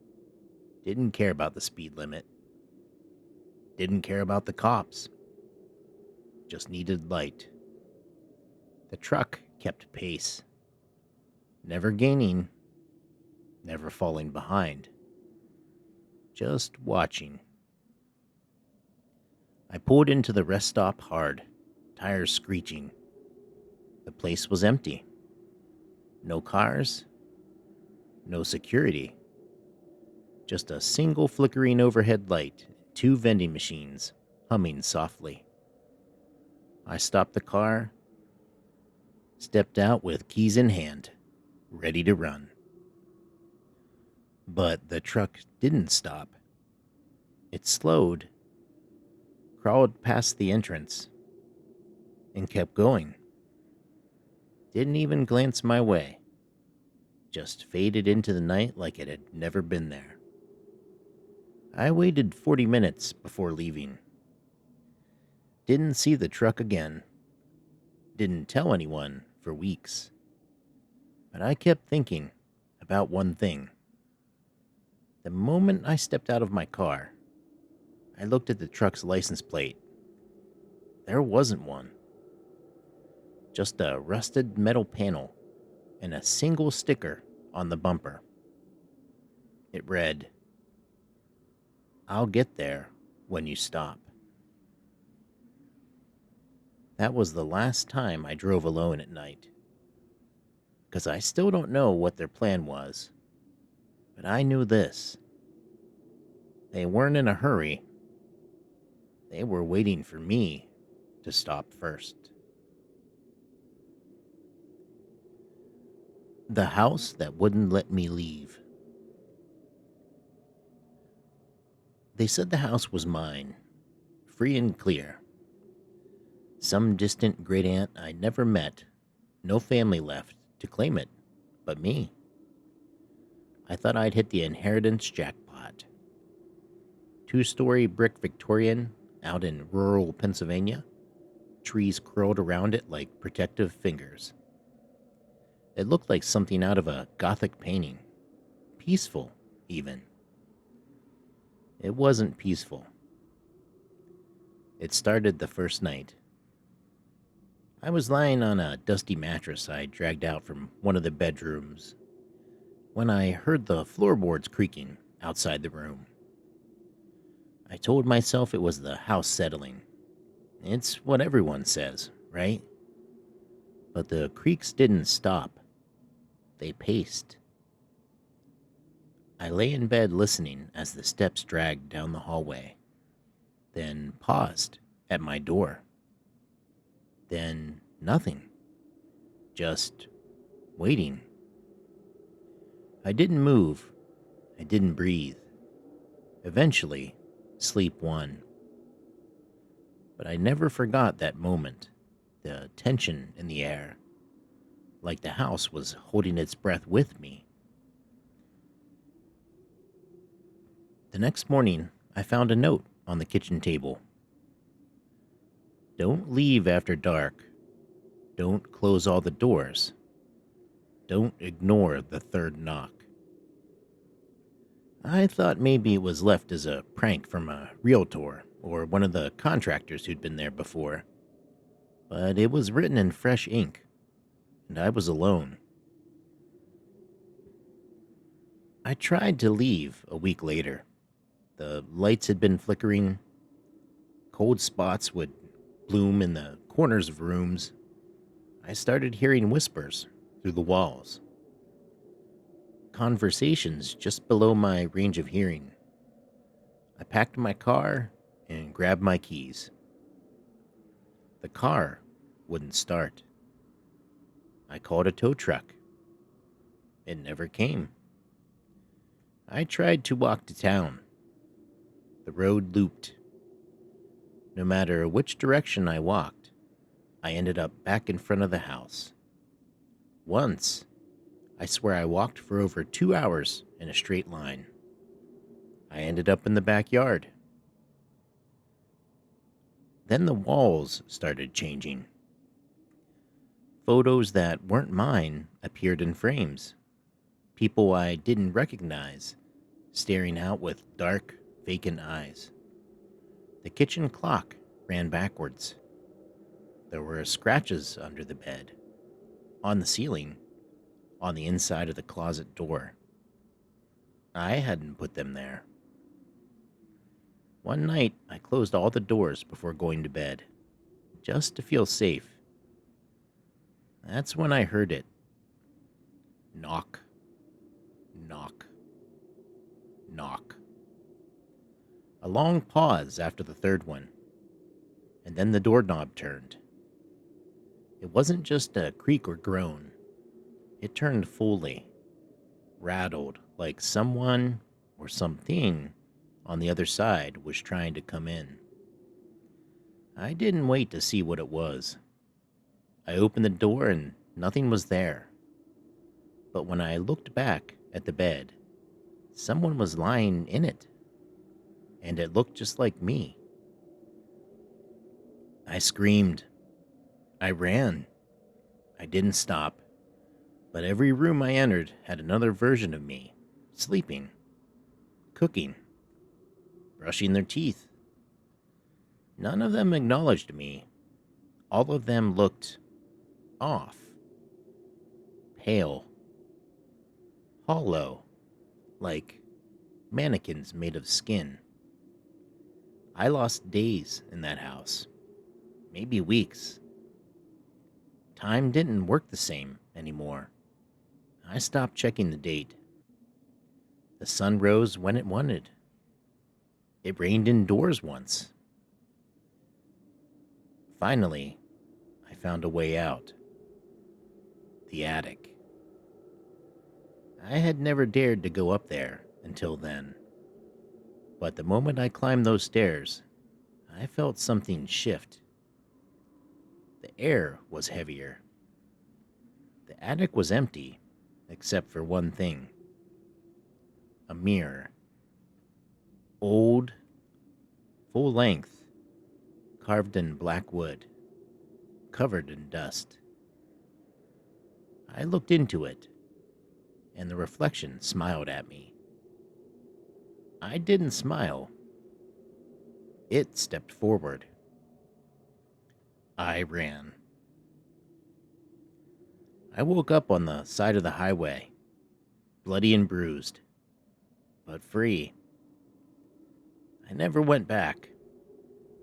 A: Didn't care about the speed limit. Didn't care about the cops. Just needed light. The truck kept pace. Never gaining. Never falling behind. Just watching. I pulled into the rest stop hard, tires screeching. The place was empty. No cars. No security. Just a single flickering overhead light and two vending machines humming softly. I stopped the car, stepped out with keys in hand, ready to run. But the truck didn't stop. It slowed, crawled past the entrance, and kept going. Didn't even glance my way. Just faded into the night like it had never been there. I waited 40 minutes before leaving. Didn't see the truck again. Didn't tell anyone for weeks. But I kept thinking about one thing. The moment I stepped out of my car, I looked at the truck's license plate. There wasn't one. Just a rusted metal panel and a single sticker on the bumper. It read, "I'll get there when you stop." That was the last time I drove alone at night. Because I still don't know what their plan was. But I knew this. They weren't in a hurry. They were waiting for me to stop first. The house that wouldn't let me leave. They said the house was mine, free and clear. Some distant great aunt I'd never met, no family left to claim it but me. I thought I'd hit the inheritance jackpot. 2-story brick Victorian out in rural Pennsylvania, trees curled around it like protective fingers. It looked like something out of a Gothic painting. Peaceful, even. It wasn't peaceful. It started the first night. I was lying on a dusty mattress I dragged out from one of the bedrooms when I heard the floorboards creaking outside the room. I told myself it was the house settling. It's what everyone says, right? But the creaks didn't stop. They paced. I lay in bed listening as the steps dragged down the hallway, then paused at my door. Then nothing. Just waiting. I didn't move. I didn't breathe. Eventually, sleep won. But I never forgot that moment, the tension in the air, like the house was holding its breath with me. The next morning, I found a note on the kitchen table. Don't leave after dark. Don't close all the doors. Don't ignore the third knock. I thought maybe it was left as a prank from a realtor or one of the contractors who'd been there before. But it was written in fresh ink, and I was alone. I tried to leave a week later. The lights had been flickering. Cold spots would bloom in the corners of rooms. I started hearing whispers through the walls. Conversations just below my range of hearing. I packed my car and grabbed my keys. The car wouldn't start. I called a tow truck. It never came. I tried to walk to town. The road looped. No matter which direction I walked, I ended up back in front of the house. Once, I swear I walked for over 2 hours in a straight line. I ended up in the backyard. Then the walls started changing. Photos that weren't mine appeared in frames. People I didn't recognize, staring out with dark, vacant eyes. The kitchen clock ran backwards. There were scratches under the bed, on the ceiling, on the inside of the closet door. I hadn't put them there. One night, I closed all the doors before going to bed, just to feel safe. That's when I heard it. Knock, knock, knock. A long pause after the third one, and then the doorknob turned. It wasn't just a creak or groan. It turned fully, rattled like someone or something on the other side was trying to come in. I didn't wait to see what it was. I opened the door and nothing was there. But when I looked back at the bed, someone was lying in it, and it looked just like me. I screamed. I ran. I didn't stop, but every room I entered had another version of me, sleeping, cooking, brushing their teeth. None of them acknowledged me. All of them looked off, pale, hollow, like mannequins made of skin. I lost days in that house, maybe weeks. Time didn't work the same anymore. I stopped checking the date. The sun rose when it wanted. It rained indoors once. Finally, I found a way out. The attic. I had never dared to go up there until then. But the moment I climbed those stairs, I felt something shift. The air was heavier. The attic was empty, except for one thing. A mirror. Old, full length, carved in black wood, covered in dust. I looked into it, and the reflection smiled at me. I didn't smile. It stepped forward. I ran. I woke up on the side of the highway, bloody and bruised, but free. I never went back.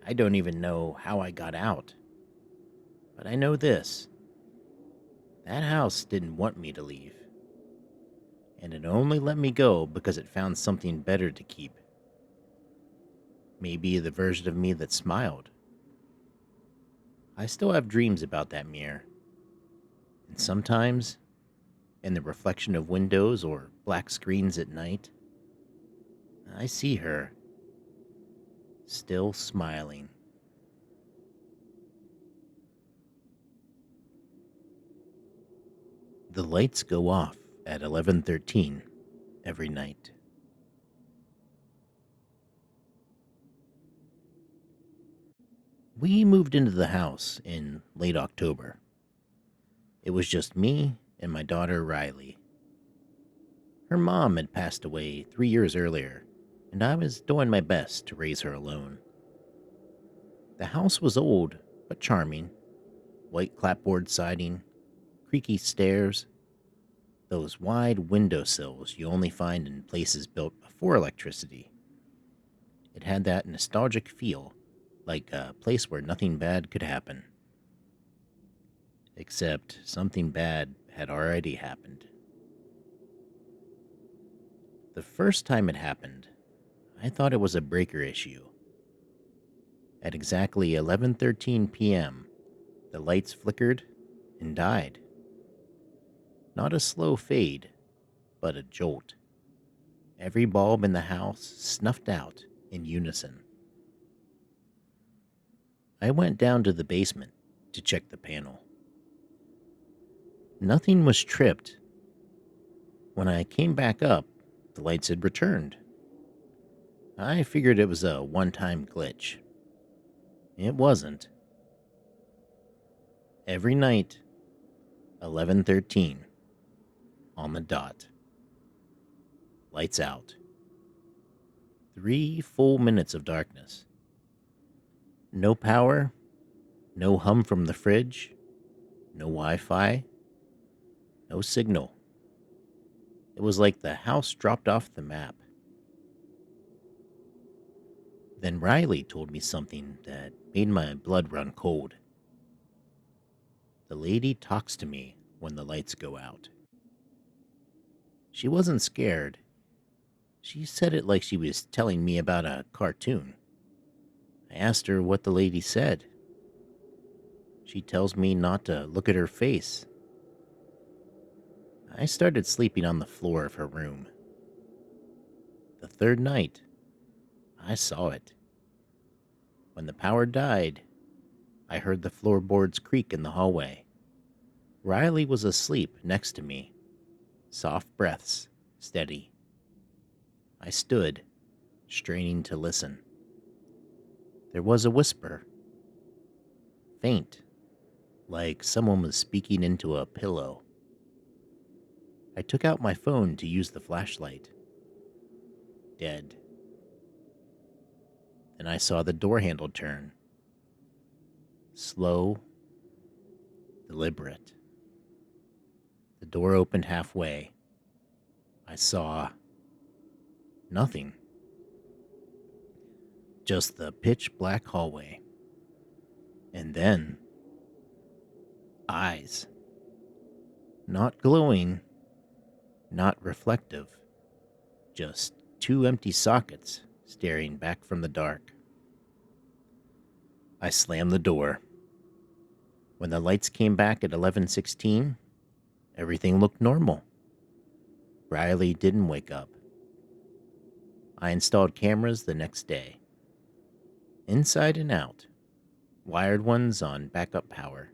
A: I don't even know how I got out. But I know this. That house didn't want me to leave. And it only let me go because it found something better to keep. Maybe the version of me that smiled. I still have dreams about that mirror. And sometimes, in the reflection of windows or black screens at night, I see her, still smiling. The lights go off at 11:13 every night. We moved into the house in late October. It was just me and my daughter Riley. Her mom had passed away 3 years earlier, and I was doing my best to raise her alone. The house was old, but charming. White clapboard siding, creaky stairs, those wide windowsills you only find in places built before electricity. It had that nostalgic feel, like a place where nothing bad could happen. Except something bad had already happened. The first time it happened, I thought it was a breaker issue. At exactly 11:13 p.m., the lights flickered and died. Not a slow fade, but a jolt. Every bulb in the house snuffed out in unison. I went down to the basement to check the panel. Nothing was tripped. When I came back up, the lights had returned. I figured it was a one-time glitch. It wasn't. Every night, 11:13, on the dot. Lights out. 3 full minutes of darkness. No power, no hum from the fridge, no Wi-Fi, no signal. It was like the house dropped off the map. Then Riley told me something that made my blood run cold. The lady talks to me when the lights go out. She wasn't scared. She said it like she was telling me about a cartoon. I asked her what the lady said. She tells me not to look at her face. I started sleeping on the floor of her room. The third night, I saw it. When the power died, I heard the floorboards creak in the hallway. Riley was asleep next to me. Soft breaths, steady. I stood, straining to listen. There was a whisper. Faint, like someone was speaking into a pillow. I took out my phone to use the flashlight. Dead. Then I saw the door handle turn. Slow, deliberate. The door opened halfway. I saw nothing. Just the pitch black hallway. And then, eyes. Not glowing, not reflective. Just 2 empty sockets staring back from the dark. I slammed the door. When the lights came back at 11:16, everything looked normal. Riley didn't wake up. I installed cameras the next day. Inside and out. Wired ones on backup power.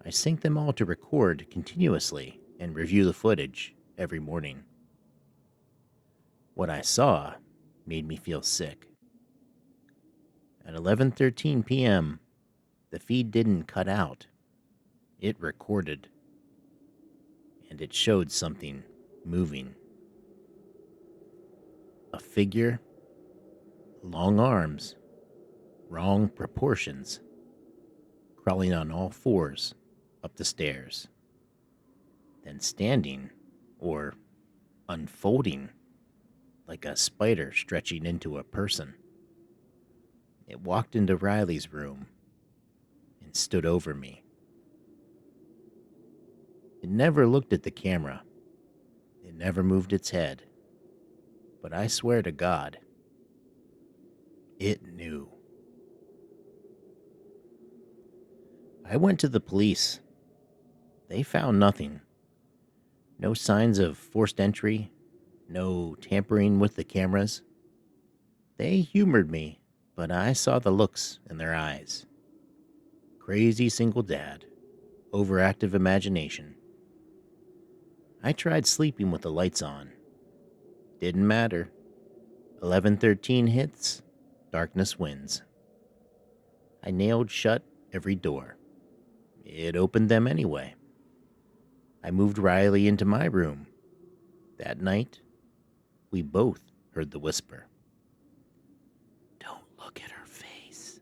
A: I sync them all to record continuously and review the footage every morning. What I saw made me feel sick. At 11:13 p.m., the feed didn't cut out. It recorded. And it showed something moving. A figure, long arms, wrong proportions, crawling on all fours up the stairs. Then standing, or unfolding, like a spider stretching into a person. It walked into Riley's room and stood over me. It never looked at the camera. It never moved its head. But I swear to God, it knew. I went to the police. They found nothing. No signs of forced entry. No tampering with the cameras. They humored me, but I saw the looks in their eyes. Crazy single dad. Overactive imagination. I tried sleeping with the lights on. Didn't matter. 11:13 hits, darkness wins. I nailed shut every door. It opened them anyway. I moved Riley into my room. That night, we both heard the whisper. Don't look at her face.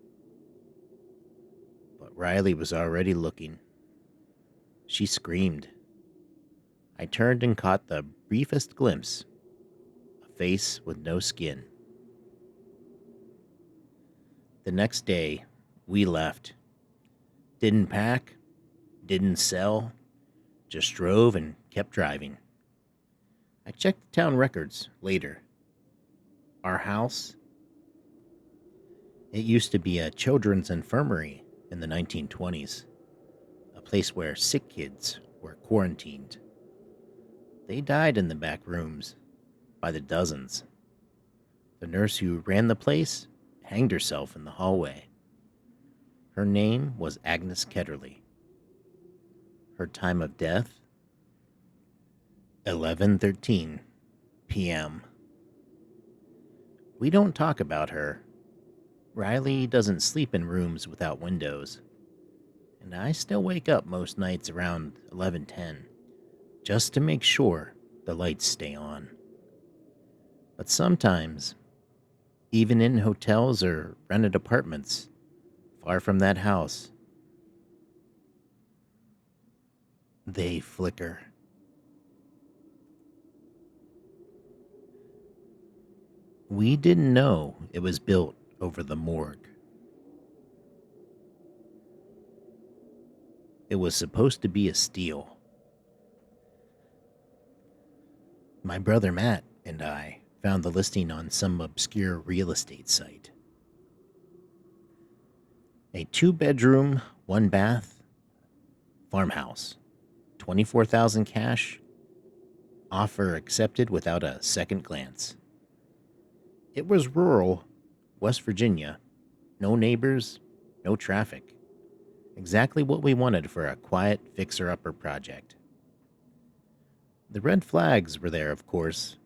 A: But Riley was already looking. She screamed. I turned and caught the briefest glimpse. A face with no skin. The next day, we left. Didn't pack, didn't sell, just drove and kept driving. I checked the town records later. Our house, it used to be a children's infirmary in the 1920s, a place where sick kids were quarantined. They died in the back rooms, by the dozens. The nurse who ran the place hanged herself in the hallway. Her name was Agnes Ketterly. Her time of death, 11:13 p.m. We don't talk about her. Riley doesn't sleep in rooms without windows, and I still wake up most nights around 11:10 just to make sure the lights stay on. But sometimes, even in hotels or rented apartments far from that house, they flicker. We didn't know it was built over the morgue. It was supposed to be a steal. My brother Matt and I found the listing on some obscure real estate site. A 2-bedroom, 1-bath farmhouse, 24,000 cash, offer accepted without a second glance. It was rural, West Virginia, no neighbors, no traffic. Exactly what we wanted for a quiet fixer-upper project. The red flags were there, of course.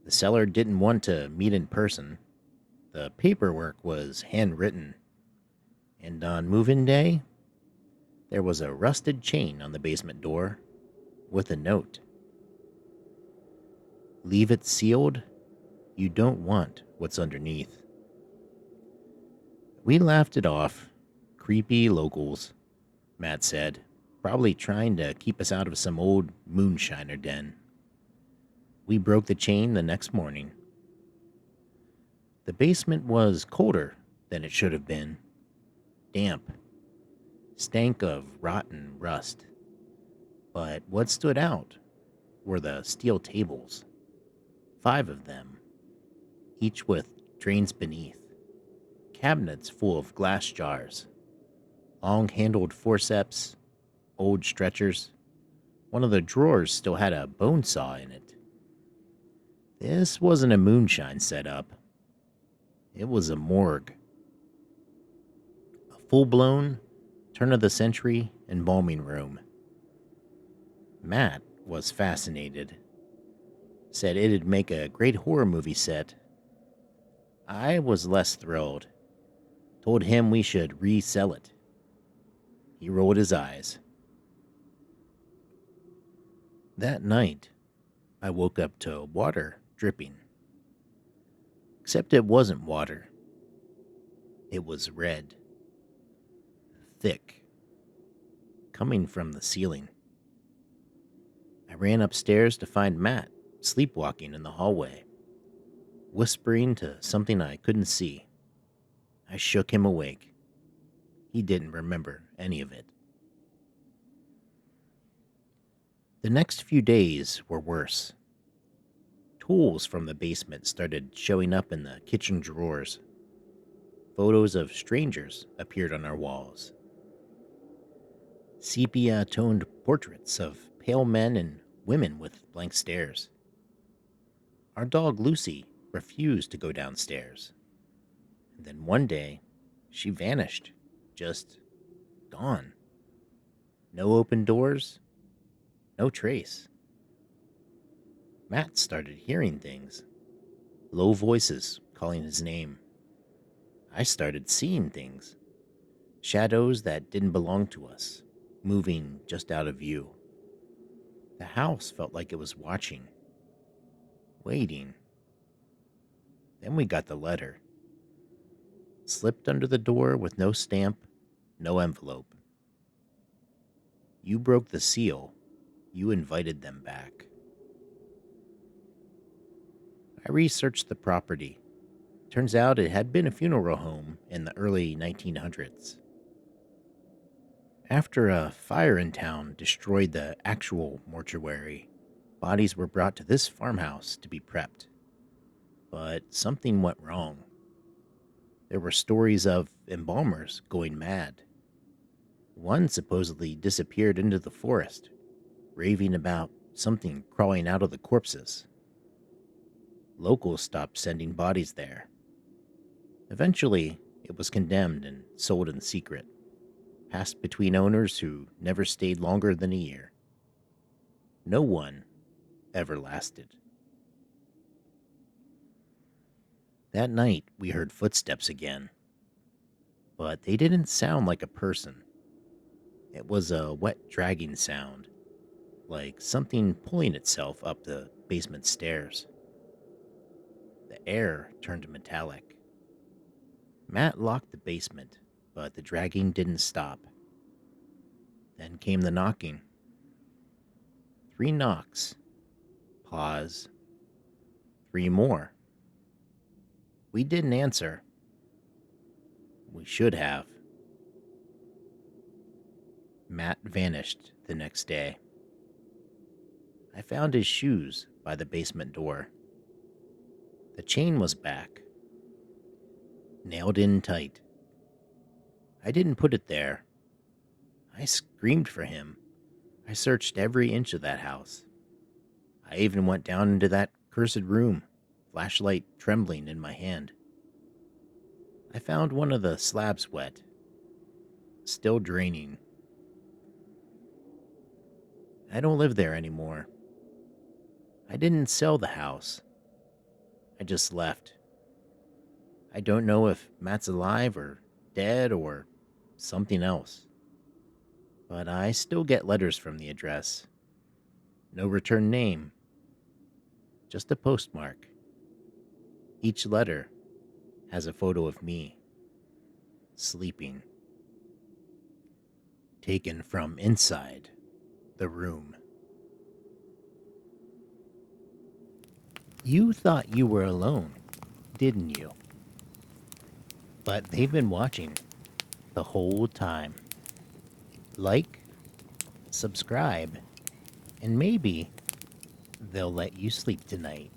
A: The seller didn't want to meet in person. The paperwork was handwritten. And on move-in day, there was a rusted chain on the basement door with a note. Leave it sealed. You don't want what's underneath. We laughed it off. Creepy locals, Matt said, probably trying to keep us out of some old moonshiner den. We broke the chain the next morning. The basement was colder than it should have been. Damp. Stank of rotten rust. But what stood out were the steel tables. 5 of them, each with drains beneath. Cabinets full of glass jars. Long-handled forceps, old stretchers. One of the drawers still had a bone saw in it. This wasn't a moonshine setup. It was a morgue. A full-blown, turn-of-the-century embalming room. Matt was fascinated. Said it'd make a great horror movie set. I was less thrilled. Told him we should resell it. He rolled his eyes. That night, I woke up to water dripping. Except it wasn't water. It was red. Thick. Coming from the ceiling. I ran upstairs to find Matt sleepwalking in the hallway, whispering to something I couldn't see. I shook him awake. He didn't remember any of it. The next few days were worse. Tools from the basement started showing up in the kitchen drawers. Photos of strangers appeared on our walls. Sepia-toned portraits of pale men and women with blank stares. Our dog Lucy refused to go downstairs. And then one day, she vanished. Just gone. No open doors. No trace. Matt started hearing things. Low voices calling his name. I started seeing things. Shadows that didn't belong to us, moving just out of view. The house felt like it was watching. Waiting. Then we got the letter. Slipped under the door with no stamp, no envelope. You broke the seal. You invited them back. I researched the property. Turns out it had been a funeral home in the early 1900s. After a fire in town destroyed the actual mortuary, bodies were brought to this farmhouse to be prepped. But something went wrong. There were stories of embalmers going mad. One supposedly disappeared into the forest, raving about something crawling out of the corpses. Locals stopped sending bodies there. Eventually, it was condemned and sold in secret. passed between owners who never stayed longer than a year. No one ever lasted. That night, we heard footsteps again, but they didn't sound like a person. It was a wet, dragging sound, like something pulling itself up the basement stairs. The air turned metallic. Matt locked the basement, but the dragging didn't stop. Then came the knocking. 3 knocks. Pause. 3 more. We didn't answer. We should have. Matt vanished the next day. I found his shoes by the basement door. The chain was back, nailed in tight. I didn't put it there. I screamed for him. I searched every inch of that house. I even went down into that cursed room, flashlight trembling in my hand. I found one of the slabs wet, still draining. I don't live there anymore. I didn't sell the house. I just left. I don't know if Matt's alive or dead or something else. But I still get letters from the address. No return name. Just a postmark. Each letter has a photo of me, sleeping. Taken from inside the room. You thought you were alone, didn't you? But they've been watching the whole time. Like, subscribe, and maybe they'll let you sleep tonight.